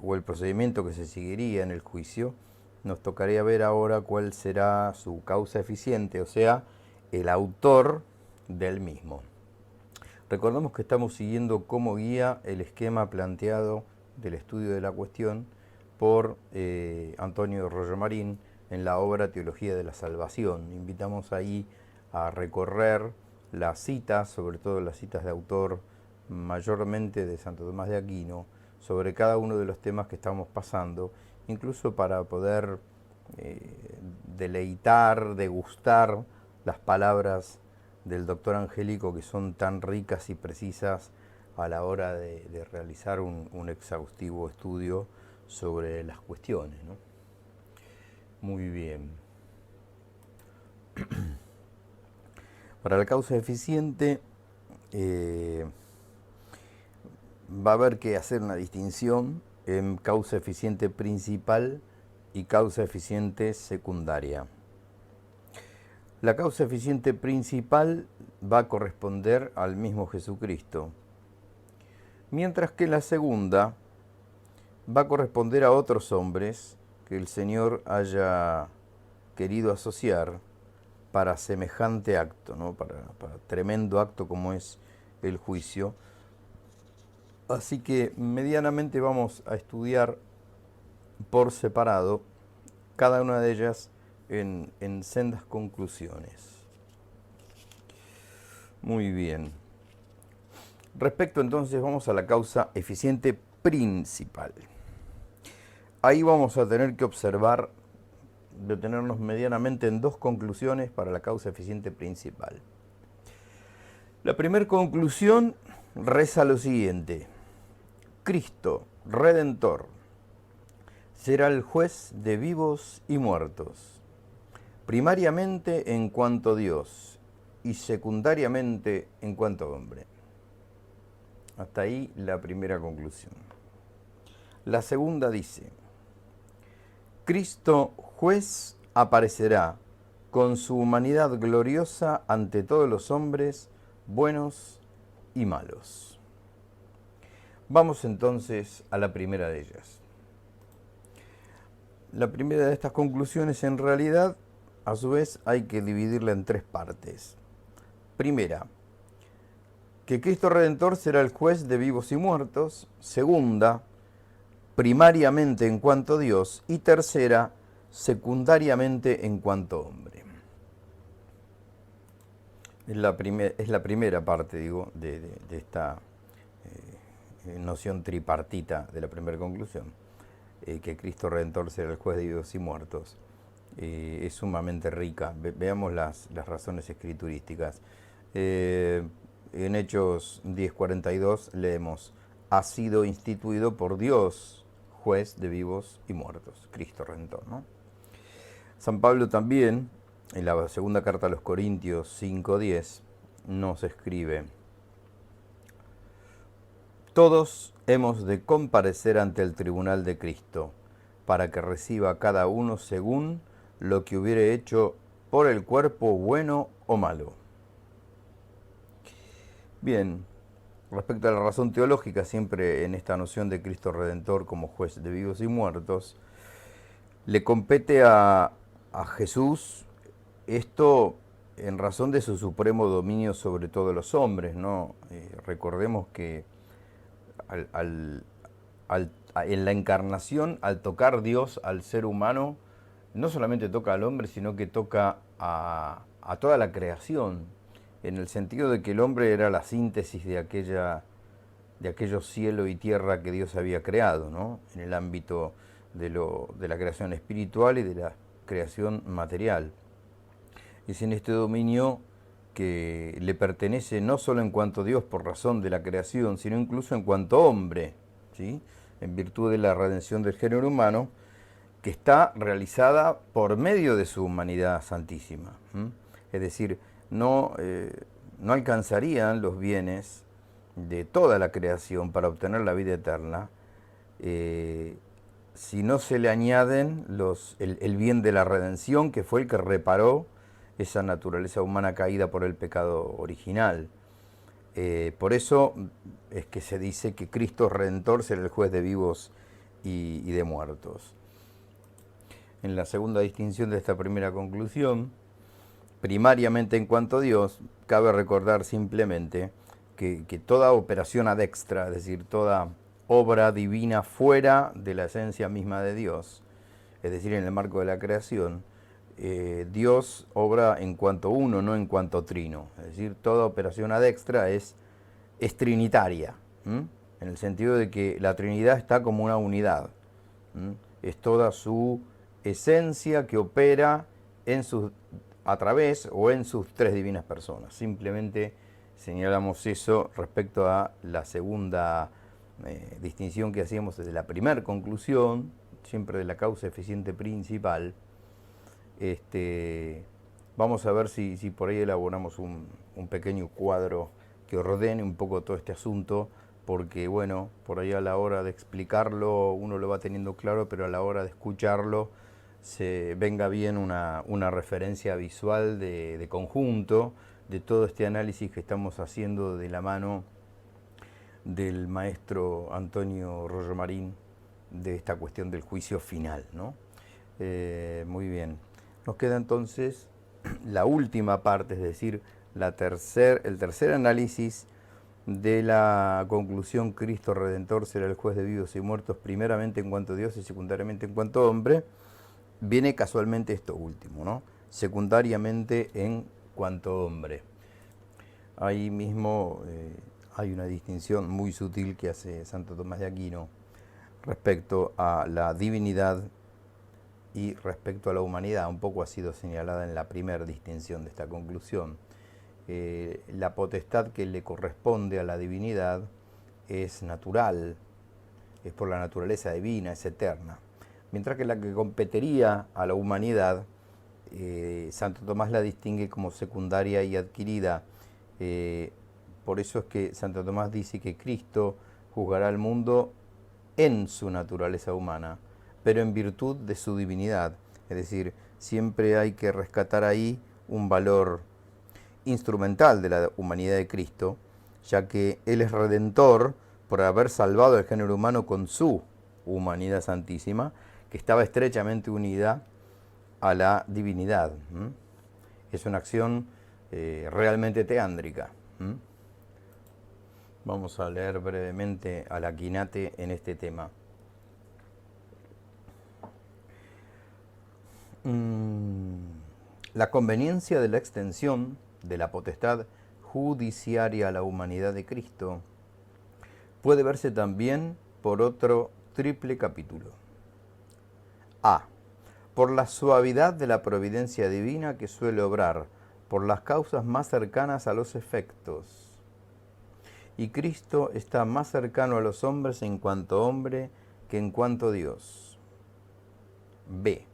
o el procedimiento que se seguiría en el juicio, nos tocaría ver ahora cuál será su causa eficiente, o sea, el autor del mismo. Recordemos que estamos siguiendo como guía el esquema planteado del estudio de la cuestión por Antonio Royomarín en la obra Teología de la Salvación. Invitamos ahí a recorrer las citas, sobre todo las citas de autor, mayormente de Santo Tomás de Aquino, sobre cada uno de los temas que estamos pasando, incluso para poder deleitar, degustar las palabras del doctor Angélico, que son tan ricas y precisas a la hora de realizar un exhaustivo estudio sobre las cuestiones, ¿no? Muy bien. Para la causa eficiente va a haber que hacer una distinción en causa eficiente principal y causa eficiente secundaria. La causa eficiente principal va a corresponder al mismo Jesucristo, mientras que la segunda va a corresponder a otros hombres que el Señor haya querido asociar para semejante acto, ¿no? para tremendo acto como es el juicio. Así que medianamente vamos a estudiar por separado cada una de ellas en sendas conclusiones. Muy bien. Respecto entonces vamos a la causa eficiente principal. Ahí vamos a tener que observar, detenernos medianamente en dos conclusiones para la causa eficiente principal. La primera conclusión reza lo siguiente: Cristo, Redentor, será el juez de vivos y muertos, primariamente en cuanto Dios y secundariamente en cuanto hombre. Hasta ahí la primera conclusión. La segunda dice: Cristo juez aparecerá con su humanidad gloriosa ante todos los hombres, buenos y malos. Vamos entonces a la primera de ellas. La primera de estas conclusiones, en realidad, a su vez, hay que dividirla en tres partes. Primera, que Cristo Redentor será el juez de vivos y muertos. Segunda, primariamente en cuanto Dios. Y tercera, secundariamente en cuanto hombre. Es la primera parte, digo, de esta noción tripartita de la primera conclusión. Que Cristo Redentor será el juez de vivos y muertos. Es sumamente rica. Veamos las razones escriturísticas. En Hechos 10:42 leemos: ha sido instituido por Dios juez de vivos y muertos, Cristo Redentor, ¿no? San Pablo también, en la segunda carta a los Corintios 5:10, nos escribe: todos hemos de comparecer ante el tribunal de Cristo, para que reciba cada uno según lo que hubiere hecho por el cuerpo, bueno o malo. Bien, respecto a la razón teológica, siempre en esta noción de Cristo Redentor como juez de vivos y muertos, le compete a Jesús esto en razón de su supremo dominio sobre todos los hombres, ¿no? Recordemos que en la encarnación, al tocar Dios al ser humano, no solamente toca al hombre, sino que toca a toda la creación, en el sentido de que el hombre era la síntesis de aquellos cielo y tierra que Dios había creado, ¿no? En el ámbito de la creación espiritual y de la creación material. Es en este dominio que le pertenece no solo en cuanto Dios por razón de la creación, sino incluso en cuanto hombre, ¿sí? En virtud de la redención del género humano, que está realizada por medio de su humanidad santísima. Es decir, no alcanzarían los bienes de toda la creación para obtener la vida eterna si no se le añaden el bien de la redención, que fue el que reparó esa naturaleza humana caída por el pecado original. Por eso es que se dice que Cristo Redentor será el juez de vivos y de muertos. En la segunda distinción de esta primera conclusión, primariamente en cuanto a Dios, cabe recordar simplemente que toda operación ad extra, es decir, toda obra divina fuera de la esencia misma de Dios, es decir, en el marco de la creación, Dios obra en cuanto uno, no en cuanto trino. Es decir, toda operación ad extra es trinitaria, en el sentido de que la Trinidad está como una unidad. Es toda su esencia que opera a través o en sus tres divinas personas. Simplemente señalamos eso respecto a la segunda distinción que hacíamos desde la primera conclusión, siempre de la causa eficiente principal. Vamos a ver si por ahí elaboramos un pequeño cuadro que ordene un poco todo este asunto, porque bueno, por ahí a la hora de explicarlo uno lo va teniendo claro, pero a la hora de escucharlo se venga bien una referencia visual de conjunto de todo este análisis que estamos haciendo de la mano del maestro Antonio Rollo Marín, de esta cuestión del juicio final, ¿no? Muy bien. Nos queda entonces la última parte, es decir, el tercer análisis de la conclusión: Cristo Redentor será el juez de vivos y muertos, primeramente en cuanto a Dios y secundariamente en cuanto a hombre. Viene casualmente esto último, ¿no? Secundariamente en cuanto a hombre. Ahí mismo hay una distinción muy sutil que hace Santo Tomás de Aquino respecto a la divinidad y respecto a la humanidad. Un poco ha sido señalada en la primera distinción de esta conclusión. La potestad que le corresponde a la divinidad es natural, es por la naturaleza divina, es eterna. Mientras que la que competiría a la humanidad, Santo Tomás la distingue como secundaria y adquirida. Por eso es que Santo Tomás dice que Cristo juzgará al mundo en su naturaleza humana, pero en virtud de su divinidad. Es decir, siempre hay que rescatar ahí un valor instrumental de la humanidad de Cristo, ya que Él es redentor por haber salvado al género humano con su humanidad santísima, que estaba estrechamente unida a la divinidad. Es una acción realmente teándrica. Vamos a leer brevemente al Aquinate en este tema. La conveniencia de la extensión de la potestad judiciaria a la humanidad de Cristo puede verse también por otro triple capítulo. A. Por la suavidad de la providencia divina que suele obrar por las causas más cercanas a los efectos. Y Cristo está más cercano a los hombres en cuanto hombre que en cuanto Dios. B.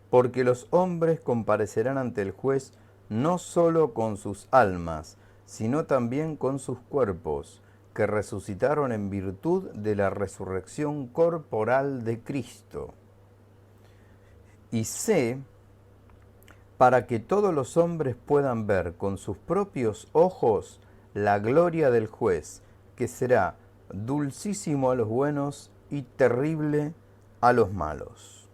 Porque los hombres comparecerán ante el juez no solo con sus almas, sino también con sus cuerpos, que resucitaron en virtud de la resurrección corporal de Cristo. Y C, para que todos los hombres puedan ver con sus propios ojos la gloria del juez, que será dulcísimo a los buenos y terrible a los malos.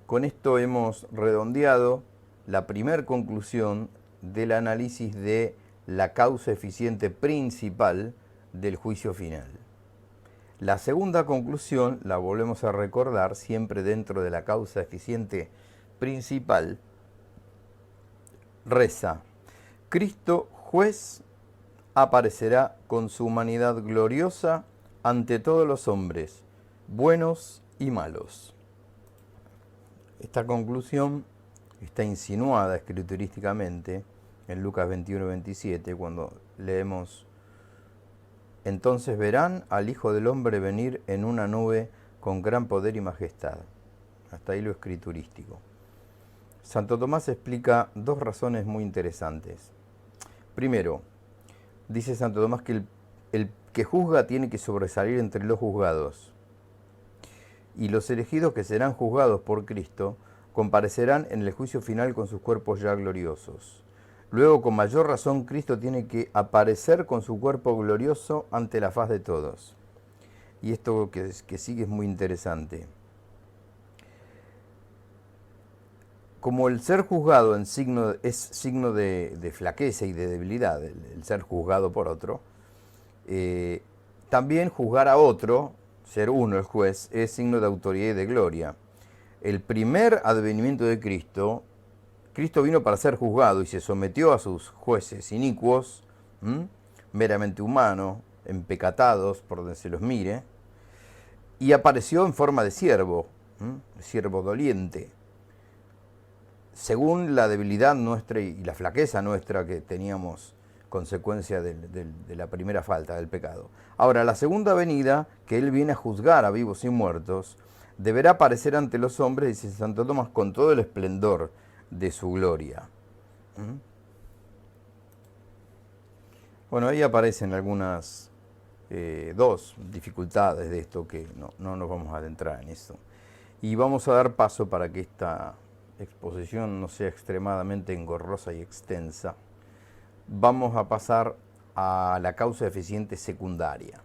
Con esto hemos redondeado la primera conclusión del análisis de la causa eficiente principal del juicio final. La segunda conclusión la volvemos a recordar siempre dentro de la causa eficiente principal. Reza: Cristo juez aparecerá con su humanidad gloriosa ante todos los hombres, buenos y malos. Esta conclusión está insinuada escriturísticamente en Lucas 21-27, cuando leemos: entonces verán al Hijo del Hombre venir en una nube con gran poder y majestad. Hasta ahí lo escriturístico. Santo Tomás explica dos razones muy interesantes. Primero, dice Santo Tomás que el que juzga tiene que sobresalir entre los juzgados. Y los elegidos que serán juzgados por Cristo comparecerán en el juicio final con sus cuerpos ya gloriosos. Luego, con mayor razón, Cristo tiene que aparecer con su cuerpo glorioso ante la faz de todos. Y esto que sigue es muy interesante. Como el ser juzgado es signo de flaqueza y de debilidad, el ser juzgado por otro, también juzgar a otro, ser uno el juez, es signo de autoridad y de gloria. El primer advenimiento de Cristo, Cristo vino para ser juzgado y se sometió a sus jueces inicuos, meramente humanos, empecatados por donde se los mire, y apareció en forma de siervo, siervo doliente, según la debilidad nuestra y la flaqueza nuestra que teníamos consecuencia de la primera falta del pecado. Ahora, la segunda venida, que Él viene a juzgar a vivos y muertos, deberá aparecer ante los hombres, dice Santo Tomás, con todo el esplendor de su gloria. Bueno, ahí aparecen algunas dos dificultades de esto que no nos vamos a adentrar en eso. Y vamos a dar paso para que esta exposición no sea extremadamente engorrosa y extensa. Vamos a pasar a la causa eficiente secundaria.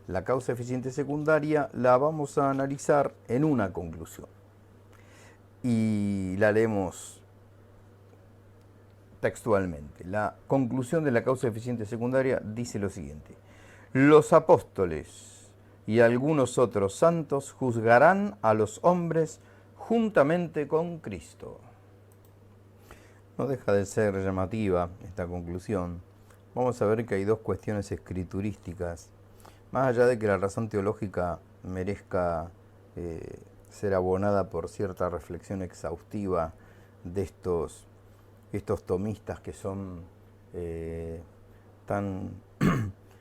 La causa eficiente secundaria la vamos a analizar en una conclusión. Y la leemos textualmente. La conclusión de la causa eficiente secundaria dice lo siguiente: los apóstoles y algunos otros santos juzgarán a los hombres juntamente con Cristo. No deja de ser llamativa esta conclusión. Vamos a ver que hay dos cuestiones escriturísticas. Más allá de que la razón teológica merezca ser abonada por cierta reflexión exhaustiva de estos tomistas que son tan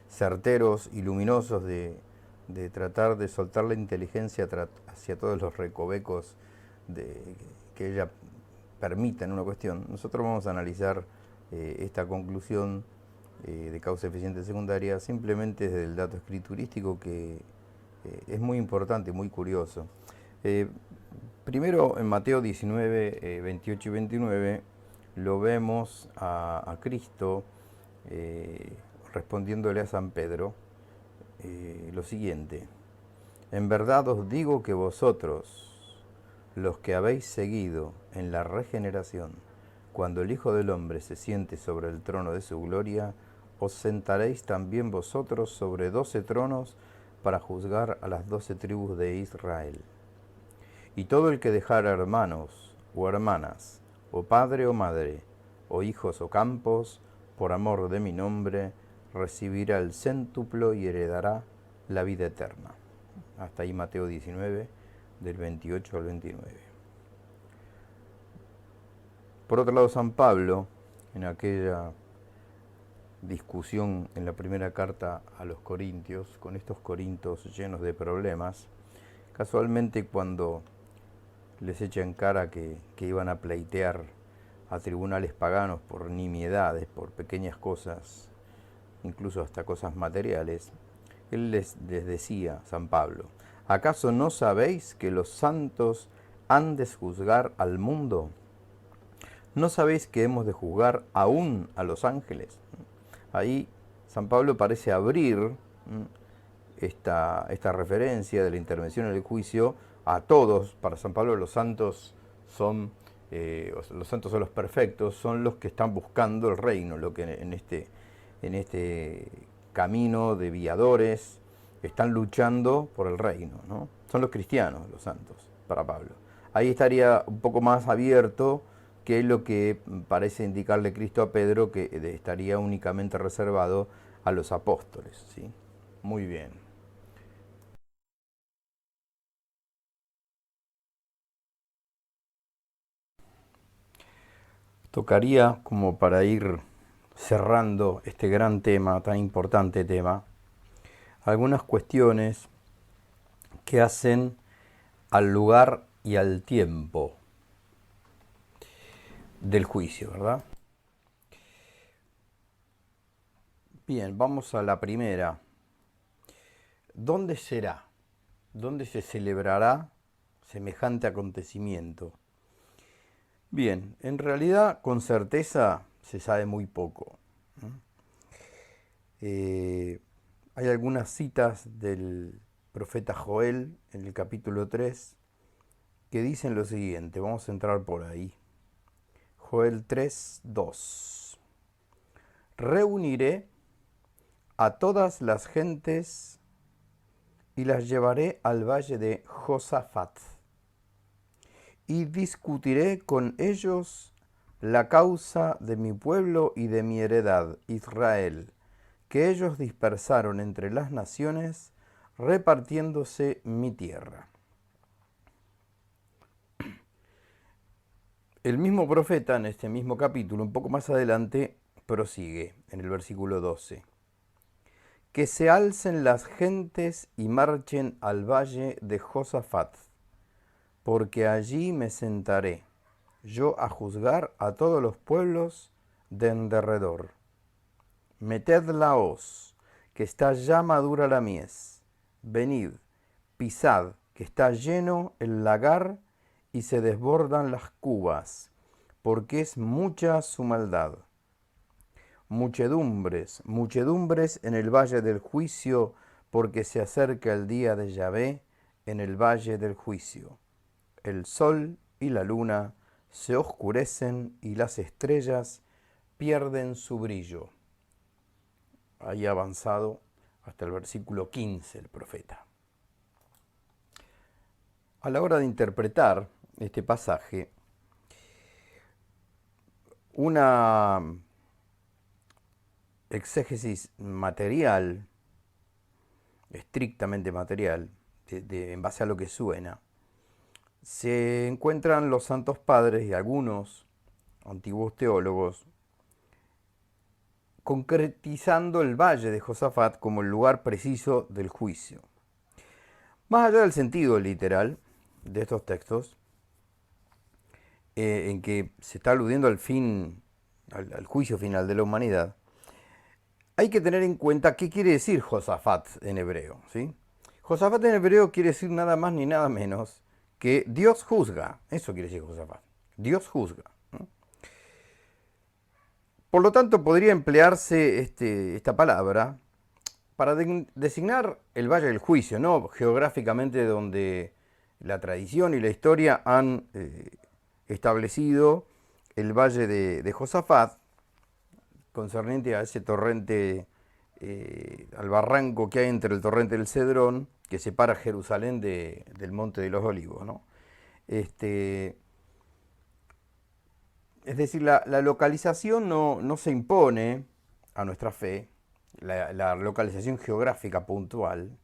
certeros y luminosos de tratar de soltar la inteligencia hacia todos los recovecos que ella permita en una cuestión. Nosotros vamos a analizar esta conclusión de causa eficiente secundaria simplemente desde el dato escriturístico, que es muy importante, muy curioso. Primero, en Mateo 19, 28 y 29, lo vemos a Cristo respondiéndole a San Pedro lo siguiente: en verdad os digo que vosotros, los que habéis seguido en la regeneración, cuando el Hijo del Hombre se siente sobre el trono de su gloria, os sentaréis también vosotros sobre 12 tronos para juzgar a las 12 tribus de Israel. Y todo el que dejara hermanos o hermanas, o padre o madre, o hijos o campos, por amor de mi nombre, recibirá el céntuplo y heredará la vida eterna. Hasta ahí Mateo 19, del 28 al 29. Por otro lado, San Pablo, en aquella discusión en la primera carta a los Corintios, con estos corintios llenos de problemas, casualmente cuando les echa en cara que iban a pleitear a tribunales paganos por nimiedades, por pequeñas cosas, incluso hasta cosas materiales, él les decía, San Pablo: ¿acaso no sabéis que los santos han de juzgar al mundo? ¿No sabéis que hemos de juzgar aún a los ángeles? Ahí San Pablo parece abrir esta referencia de la intervención en el juicio a todos. Para San Pablo los santos son los perfectos, son los que están buscando el reino, lo que en este camino de viadores están luchando por el reino, ¿no? Son los cristianos, los santos, para Pablo. Ahí estaría un poco más abierto, que es lo que parece indicarle Cristo a Pedro, que estaría únicamente reservado a los apóstoles, ¿sí? Muy bien. tocaría, como para ir cerrando este gran tema, tan importante tema, algunas cuestiones que hacen al lugar y al tiempo del juicio, ¿verdad? Bien, vamos a la primera. ¿Dónde será? ¿Dónde se celebrará semejante acontecimiento? Bien, en realidad con certeza se sabe muy poco. Hay algunas citas del profeta Joel en el capítulo 3 que dicen lo siguiente, vamos a entrar por ahí. Joel 3, 2. Reuniré a todas las gentes y las llevaré al valle de Josafat y discutiré con ellos la causa de mi pueblo y de mi heredad, Israel, que ellos dispersaron entre las naciones, repartiéndose mi tierra. El mismo profeta, en este mismo capítulo, un poco más adelante, prosigue en el versículo 12. Que se alcen las gentes y marchen al valle de Josafat, porque allí me sentaré, yo a juzgar a todos los pueblos de en derredor. Meted la hoz, que está ya madura la mies. Venid, pisad, que está lleno el lagar y se desbordan las cubas, porque es mucha su maldad. Muchedumbres, muchedumbres en el valle del juicio, porque se acerca el día de Yahvé en el valle del juicio. El sol y la luna se oscurecen y las estrellas pierden su brillo. Ahí avanzado hasta el versículo 15 el profeta. A la hora de interpretar este pasaje, una exégesis material, estrictamente material, en base a lo que suena, se encuentran los santos padres y algunos antiguos teólogos concretizando el valle de Josafat como el lugar preciso del juicio. Más allá del sentido literal de estos textos, en que se está aludiendo al fin, al juicio final de la humanidad, hay que tener en cuenta qué quiere decir Josafat en hebreo, ¿sí? Josafat en hebreo quiere decir nada más ni nada menos que Dios juzga. Eso quiere decir Josafat. Dios juzga. Por lo tanto, podría emplearse esta palabra para designar el Valle del Juicio, ¿no? Geográficamente donde la tradición y la historia han establecido el Valle de Josafat, concerniente a ese torrente, al barranco que hay entre el torrente del Cedrón, que separa Jerusalén del Monte de los Olivos, ¿no? Es decir, la localización no se impone a nuestra fe, la localización geográfica puntual.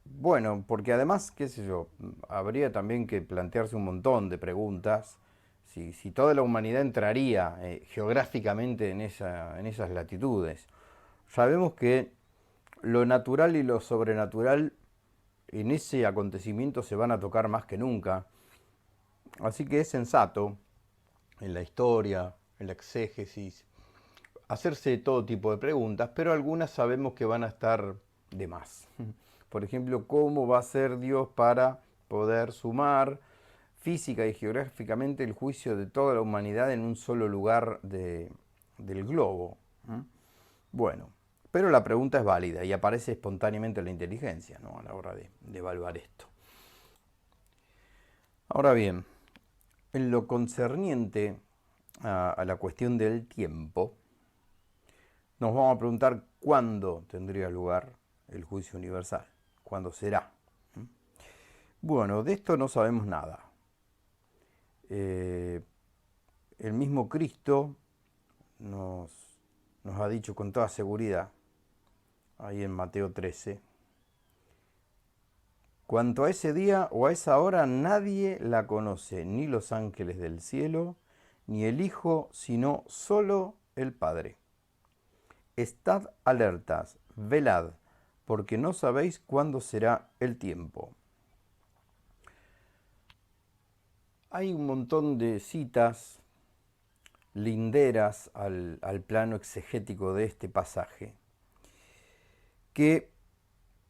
Bueno, porque además, qué sé yo, habría también que plantearse un montón de preguntas. Si toda la humanidad entraría geográficamente en esas latitudes. Sabemos que lo natural y lo sobrenatural en ese acontecimiento se van a tocar más que nunca. Así que es sensato en la historia, en la exégesis, hacerse todo tipo de preguntas, pero algunas sabemos que van a estar de más. Por ejemplo, ¿cómo va a ser Dios para poder sumar física y geográficamente el juicio de toda la humanidad en un solo lugar del globo? Bueno, pero la pregunta es válida y aparece espontáneamente en la inteligencia, ¿no? A la hora de evaluar esto. Ahora bien, en lo concerniente a la cuestión del tiempo, nos vamos a preguntar cuándo tendría lugar el juicio universal, cuándo será. Bueno, de esto no sabemos nada. El mismo Cristo nos ha dicho con toda seguridad, ahí en Mateo 13, Cuanto a ese día o a esa hora nadie la conoce, ni los ángeles del cielo, ni el Hijo, sino solo el Padre. Estad alertas, velad, porque no sabéis cuándo será el tiempo. Hay un montón de citas linderas al plano exegético de este pasaje, que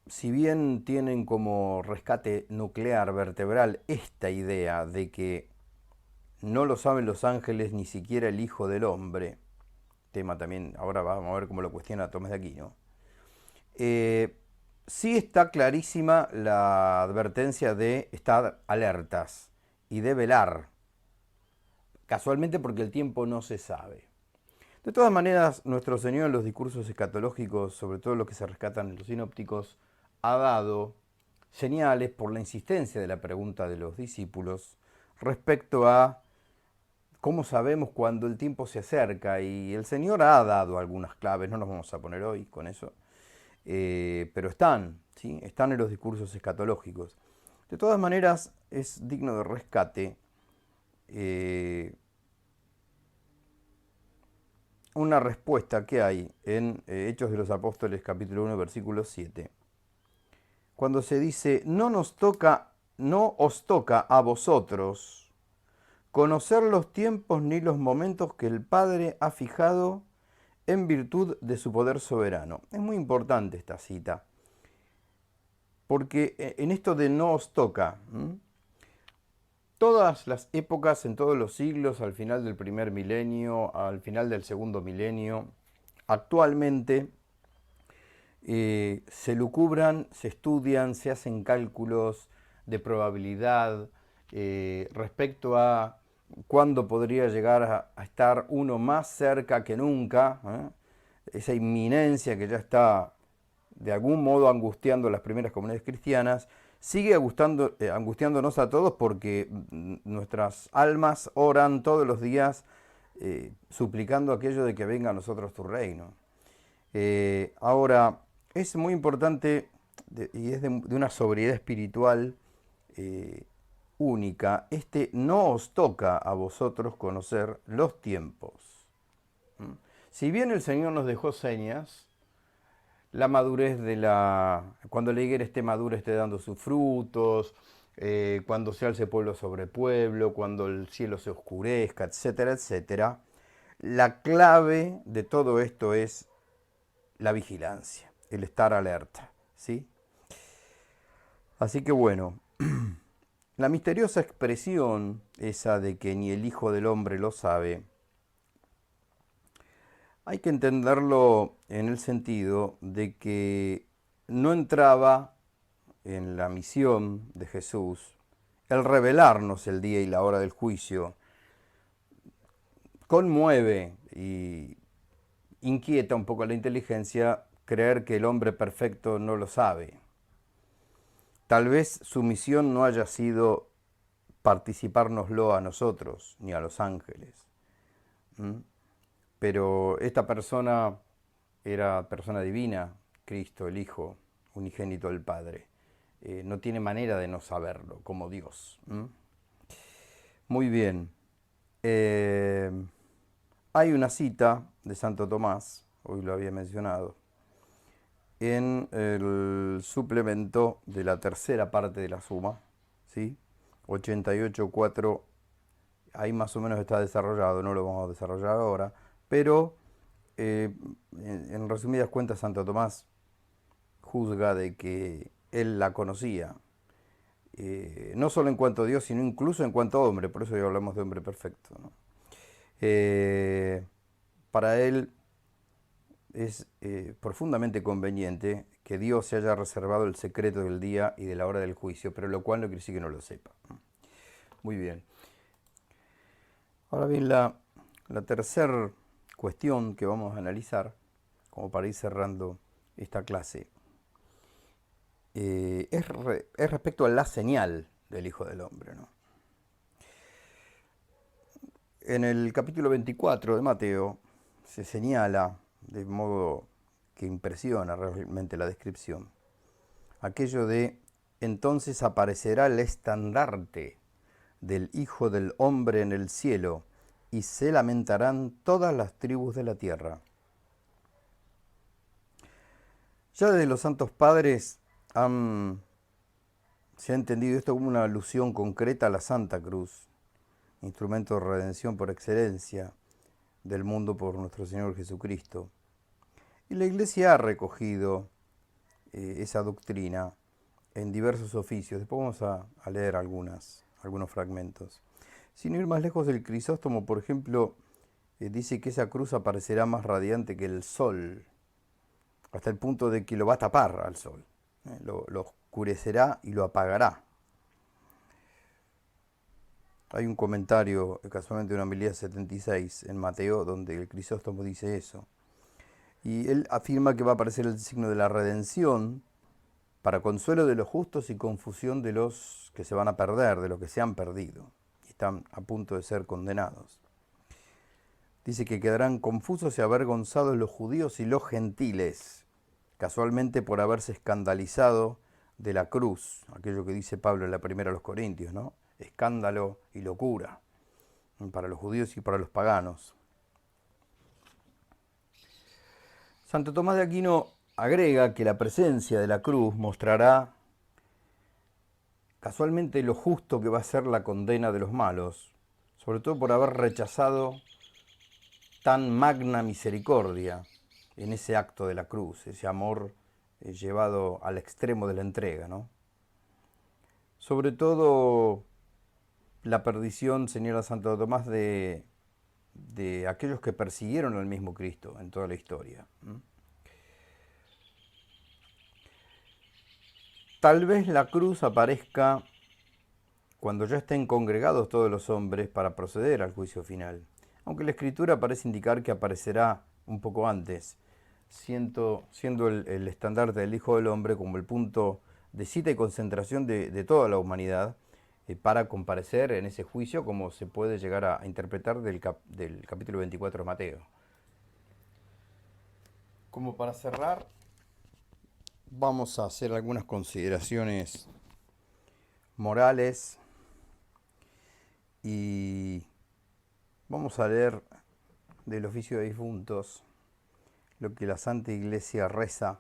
si bien tienen como rescate nuclear, vertebral, esta idea de que no lo saben los ángeles ni siquiera el Hijo del Hombre, tema también, ahora vamos a ver cómo lo cuestiona Tomás de Aquino, sí está clarísima la advertencia de estar alertas y de velar, casualmente porque el tiempo no se sabe. De todas maneras, nuestro Señor en los discursos escatológicos, sobre todo los que se rescatan en los sinópticos, ha dado señales por la insistencia de la pregunta de los discípulos respecto a cómo sabemos cuando el tiempo se acerca, y el Señor ha dado algunas claves, no nos vamos a poner hoy con eso, pero están, ¿sí? Están en los discursos escatológicos. De todas maneras, es digno de rescate una respuesta que hay en Hechos de los Apóstoles capítulo 1 versículo 7, cuando se dice: no os toca a vosotros conocer los tiempos ni los momentos que el Padre ha fijado en virtud de su poder soberano. Es muy importante esta cita, porque en esto de no os toca, todas las épocas, en todos los siglos, al final del primer milenio, al final del segundo milenio, actualmente se lucubran, se estudian, se hacen cálculos de probabilidad respecto a cuándo podría llegar a estar uno más cerca que nunca, esa inminencia que ya está de algún modo angustiando a las primeras comunidades cristianas, sigue angustiándonos a todos, porque nuestras almas oran todos los días suplicando aquello de que venga a nosotros tu reino. Ahora, es muy importante y es de una sobriedad espiritual única. No os toca a vosotros conocer los tiempos. Si bien el Señor nos dejó señas, la madurez cuando la higuera esté madura, esté dando sus frutos, cuando se alce pueblo sobre pueblo, cuando el cielo se oscurezca, etcétera, etcétera, la clave de todo esto es la vigilancia, el estar alerta, ¿sí? Así que bueno, la misteriosa expresión esa de que ni el Hijo del Hombre lo sabe, hay que entenderlo en el sentido de que no entraba en la misión de Jesús el revelarnos el día y la hora del juicio. Conmueve y inquieta un poco la inteligencia creer que el hombre perfecto no lo sabe. Tal vez su misión no haya sido participárnoslo a nosotros ni a los ángeles. Pero esta persona era persona divina, Cristo, el Hijo unigénito del Padre. No tiene manera de no saberlo, como Dios. Muy bien. Hay una cita de Santo Tomás, hoy lo había mencionado, en el suplemento de la tercera parte de la suma, ¿sí? 88.4, ahí más o menos está desarrollado, no lo vamos a desarrollar ahora, pero en resumidas cuentas Santo Tomás juzga de que él la conocía, no solo en cuanto a Dios, sino incluso en cuanto a hombre, por eso ya hablamos de hombre perfecto, ¿no? Para él es profundamente conveniente que Dios se haya reservado el secreto del día y de la hora del juicio, pero lo cual no quiere decir que no lo sepa. Muy bien. Ahora bien, la tercera cuestión que vamos a analizar, como para ir cerrando esta clase, es respecto a la señal del Hijo del Hombre, ¿no? En el capítulo 24 de Mateo se señala, de modo que impresiona realmente la descripción, aquello de entonces aparecerá el estandarte del Hijo del Hombre en el cielo, y se lamentarán todas las tribus de la tierra. Ya desde los santos padres se ha entendido esto como una alusión concreta a la Santa Cruz, instrumento de redención por excelencia del mundo por nuestro Señor Jesucristo. Y la Iglesia ha recogido esa doctrina en diversos oficios. Después vamos a leer algunos fragmentos. Sin ir más lejos, el Crisóstomo, por ejemplo, dice que esa cruz aparecerá más radiante que el sol, hasta el punto de que lo va a tapar al sol. Lo oscurecerá y lo apagará. Hay un comentario, casualmente de una homilía 76 en Mateo, donde el Crisóstomo dice eso. Y él afirma que va a aparecer el signo de la redención para consuelo de los justos y confusión de los que se van a perder, de los que se han perdido y están a punto de ser condenados. Dice que quedarán confusos y avergonzados los judíos y los gentiles, casualmente por haberse escandalizado de la cruz, aquello que dice Pablo en la primera a los Corintios, ¿no? Escándalo y locura para los judíos y para los paganos. Santo Tomás de Aquino agrega que la presencia de la cruz mostrará casualmente lo justo que va a ser la condena de los malos, sobre todo por haber rechazado tan magna misericordia en ese acto de la cruz, ese amor llevado al extremo de la entrega, ¿no? Sobre todo la perdición, señora Santo Tomás, de aquellos que persiguieron al mismo Cristo en toda la historia. Tal vez la cruz aparezca cuando ya estén congregados todos los hombres para proceder al juicio final, aunque la Escritura parece indicar que aparecerá un poco antes, siendo el estandarte del Hijo del Hombre como el punto de cita y concentración de toda la humanidad para comparecer en ese juicio, como se puede llegar a interpretar del capítulo 24 de Mateo. Como para cerrar, vamos a hacer algunas consideraciones morales y vamos a leer del oficio de difuntos lo que la Santa Iglesia reza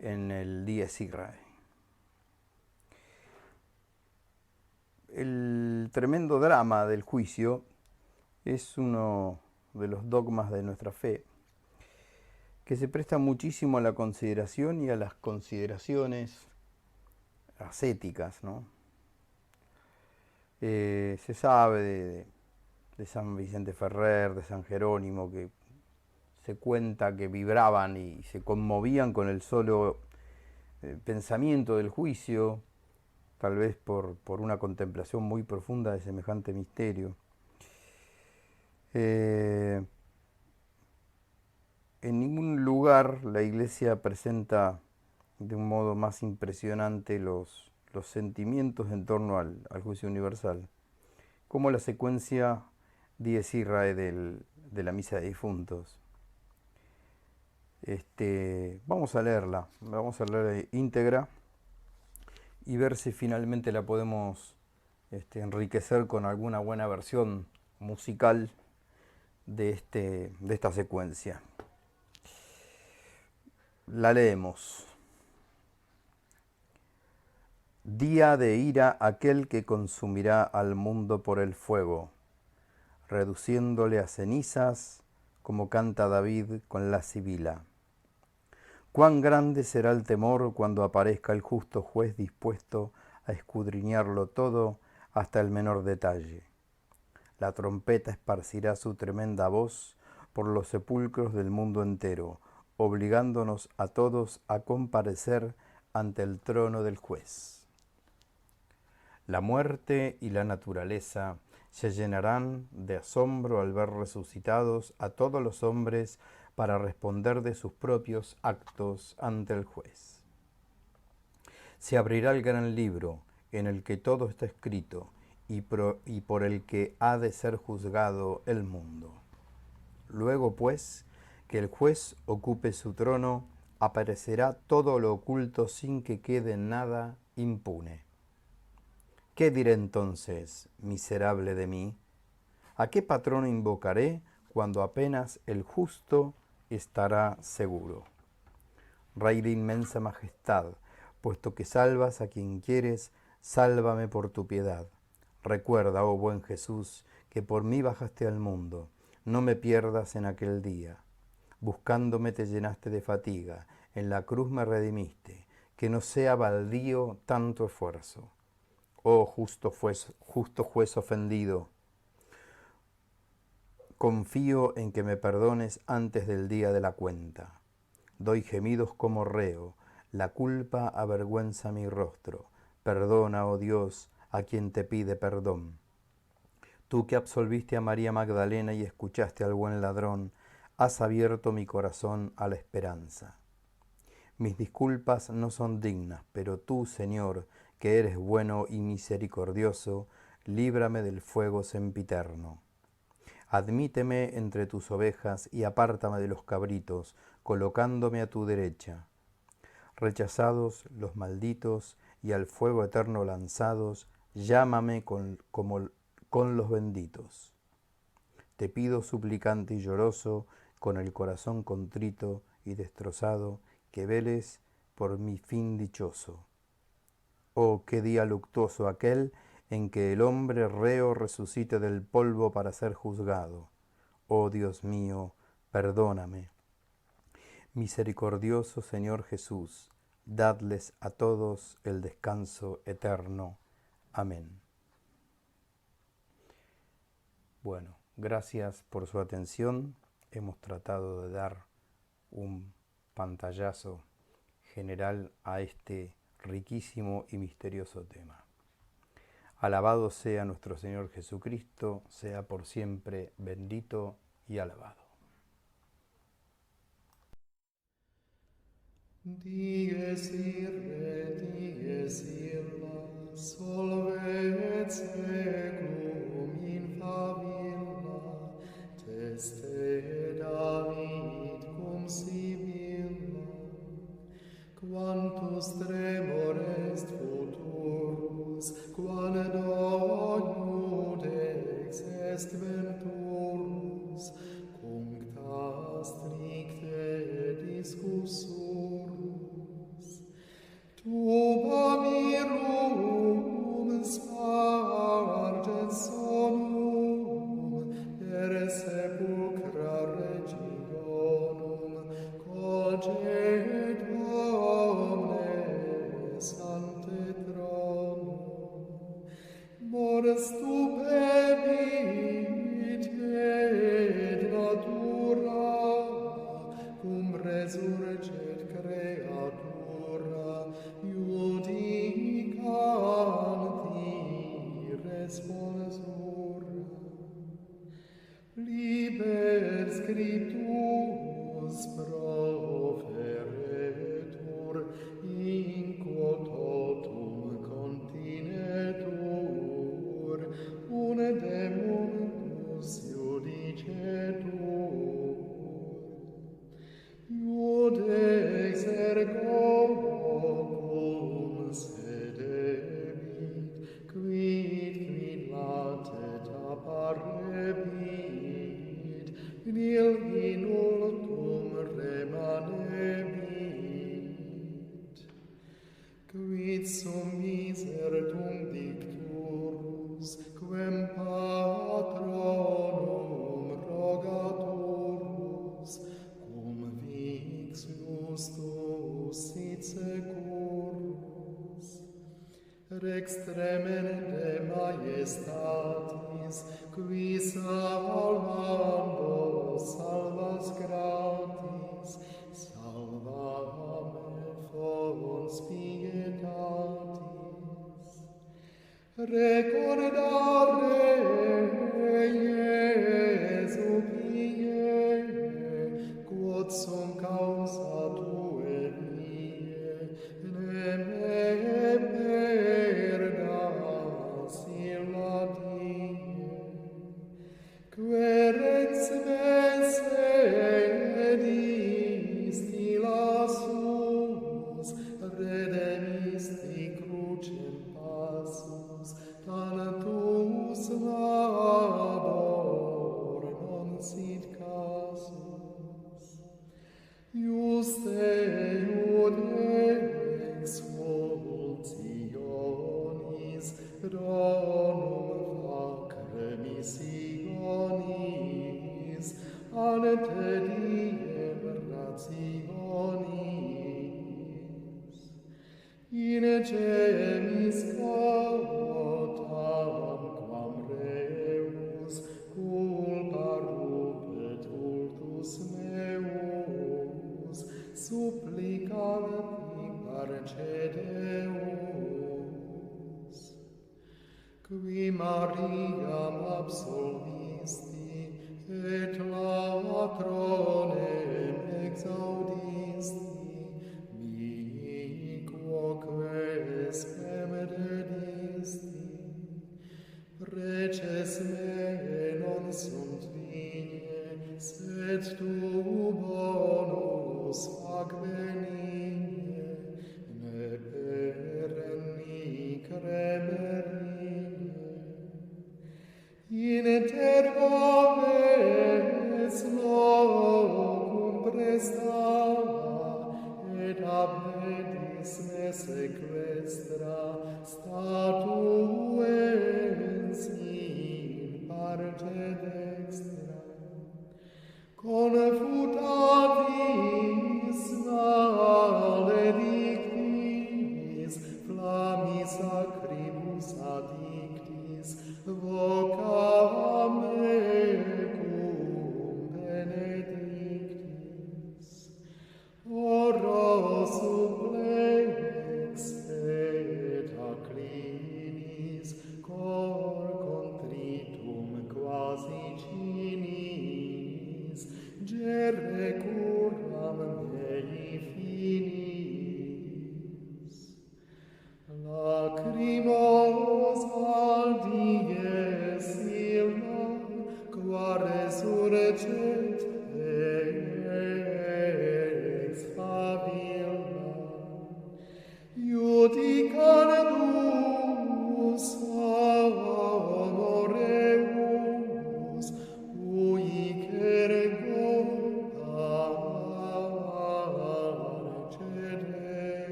en el Dies Irae. El tremendo drama del juicio es uno de los dogmas de nuestra fe, que se presta muchísimo a la consideración y a las consideraciones ascéticas, ¿no? Se sabe de San Vicente Ferrer, de San Jerónimo, que se cuenta que vibraban y se conmovían con el solo pensamiento del juicio, tal vez por una contemplación muy profunda de semejante misterio. En ningún lugar la Iglesia presenta de un modo más impresionante los sentimientos en torno al juicio universal, como la secuencia Dies Irae de la Misa de Difuntos. Vamos a leerla íntegra y ver si finalmente la podemos enriquecer con alguna buena versión musical de esta secuencia. La leemos. Día de ira aquel que consumirá al mundo por el fuego, reduciéndole a cenizas, como canta David con la sibila. Cuán grande será el temor cuando aparezca el justo juez dispuesto a escudriñarlo todo hasta el menor detalle. La trompeta esparcirá su tremenda voz por los sepulcros del mundo entero, obligándonos a todos a comparecer ante el trono del juez. La muerte y la naturaleza se llenarán de asombro al ver resucitados a todos los hombres para responder de sus propios actos ante el juez. Se abrirá el gran libro en el que todo está escrito y por el que ha de ser juzgado el mundo. Luego, pues, que el juez ocupe su trono, aparecerá todo lo oculto sin que quede nada impune. ¿Qué diré entonces, miserable de mí? ¿A qué patrón invocaré cuando apenas el justo estará seguro? Rey de inmensa majestad, puesto que salvas a quien quieres, sálvame por tu piedad. Recuerda, oh buen Jesús, que por mí bajaste al mundo, no me pierdas en aquel día. Buscándome te llenaste de fatiga, en la cruz me redimiste, que no sea baldío tanto esfuerzo. Oh justo juez ofendido, confío en que me perdones antes del día de la cuenta. Doy gemidos como reo, la culpa avergüenza mi rostro. Perdona, oh Dios, a quien te pide perdón. Tú que absolviste a María Magdalena y escuchaste al buen ladrón, has abierto mi corazón a la esperanza. Mis disculpas no son dignas, pero tú, Señor, que eres bueno y misericordioso, líbrame del fuego sempiterno. Admíteme entre tus ovejas y apártame de los cabritos, colocándome a tu derecha. Rechazados los malditos y al fuego eterno lanzados, llámame con los benditos. Te pido suplicante y lloroso, con el corazón contrito y destrozado, que veles por mi fin dichoso. Oh, qué día luctuoso aquel en que el hombre reo resucite del polvo para ser juzgado. Oh Dios mío, perdóname. Misericordioso Señor Jesús, dadles a todos el descanso eterno. Amén. Bueno, gracias por su atención. Hemos tratado de dar un pantallazo general a este riquísimo y misterioso tema. Alabado sea nuestro Señor Jesucristo, sea por siempre bendito y alabado. Dies irae, dies illa, solve et seclum in favilla, teste David cum Sibylla. Quantus tremor est futurus, quando iudex est venturus, cuncta stricte discussurus. Tuba virum spargens sonum, per sepulcra regionum, coget omnes ante tronum. Mors stupebit et natura, cum resurget creatura, iudicanti responsura. Liber scriptus proferetur, in quo totum continetur, une demonus judicetur. Iudex ergo cum sedebit, quid latet apparebit, nil in ultum remanebit. Quid sum misertum dicturus, quem patronum rogaturus, cum vix justus sit securus. Rex tremende majestatis, qui salvando salvas gratis, salvame fons pietatis. Recordare Iesu pie, quod sum causa tuae vie, ne me perdas illa die. Querex me sedis illa sus, redemisti crucis in gemis cautam quam reus culpa rupet ultus meus supplicati parce Deus qui Mariam absolvisti et latronem exaudisti mihi quoque spem dedisti preces me non sunt vigne sed tu bonus fac benigne ne perenni cremerine in terra ves locum prestava et abedis me sequestra statuens in parte dextra confutatis maledictis flammis acribus addictis voca mecum benedictis oro supplex et acclinis cor contritum quasi cinis gere curam mei finis lacrimos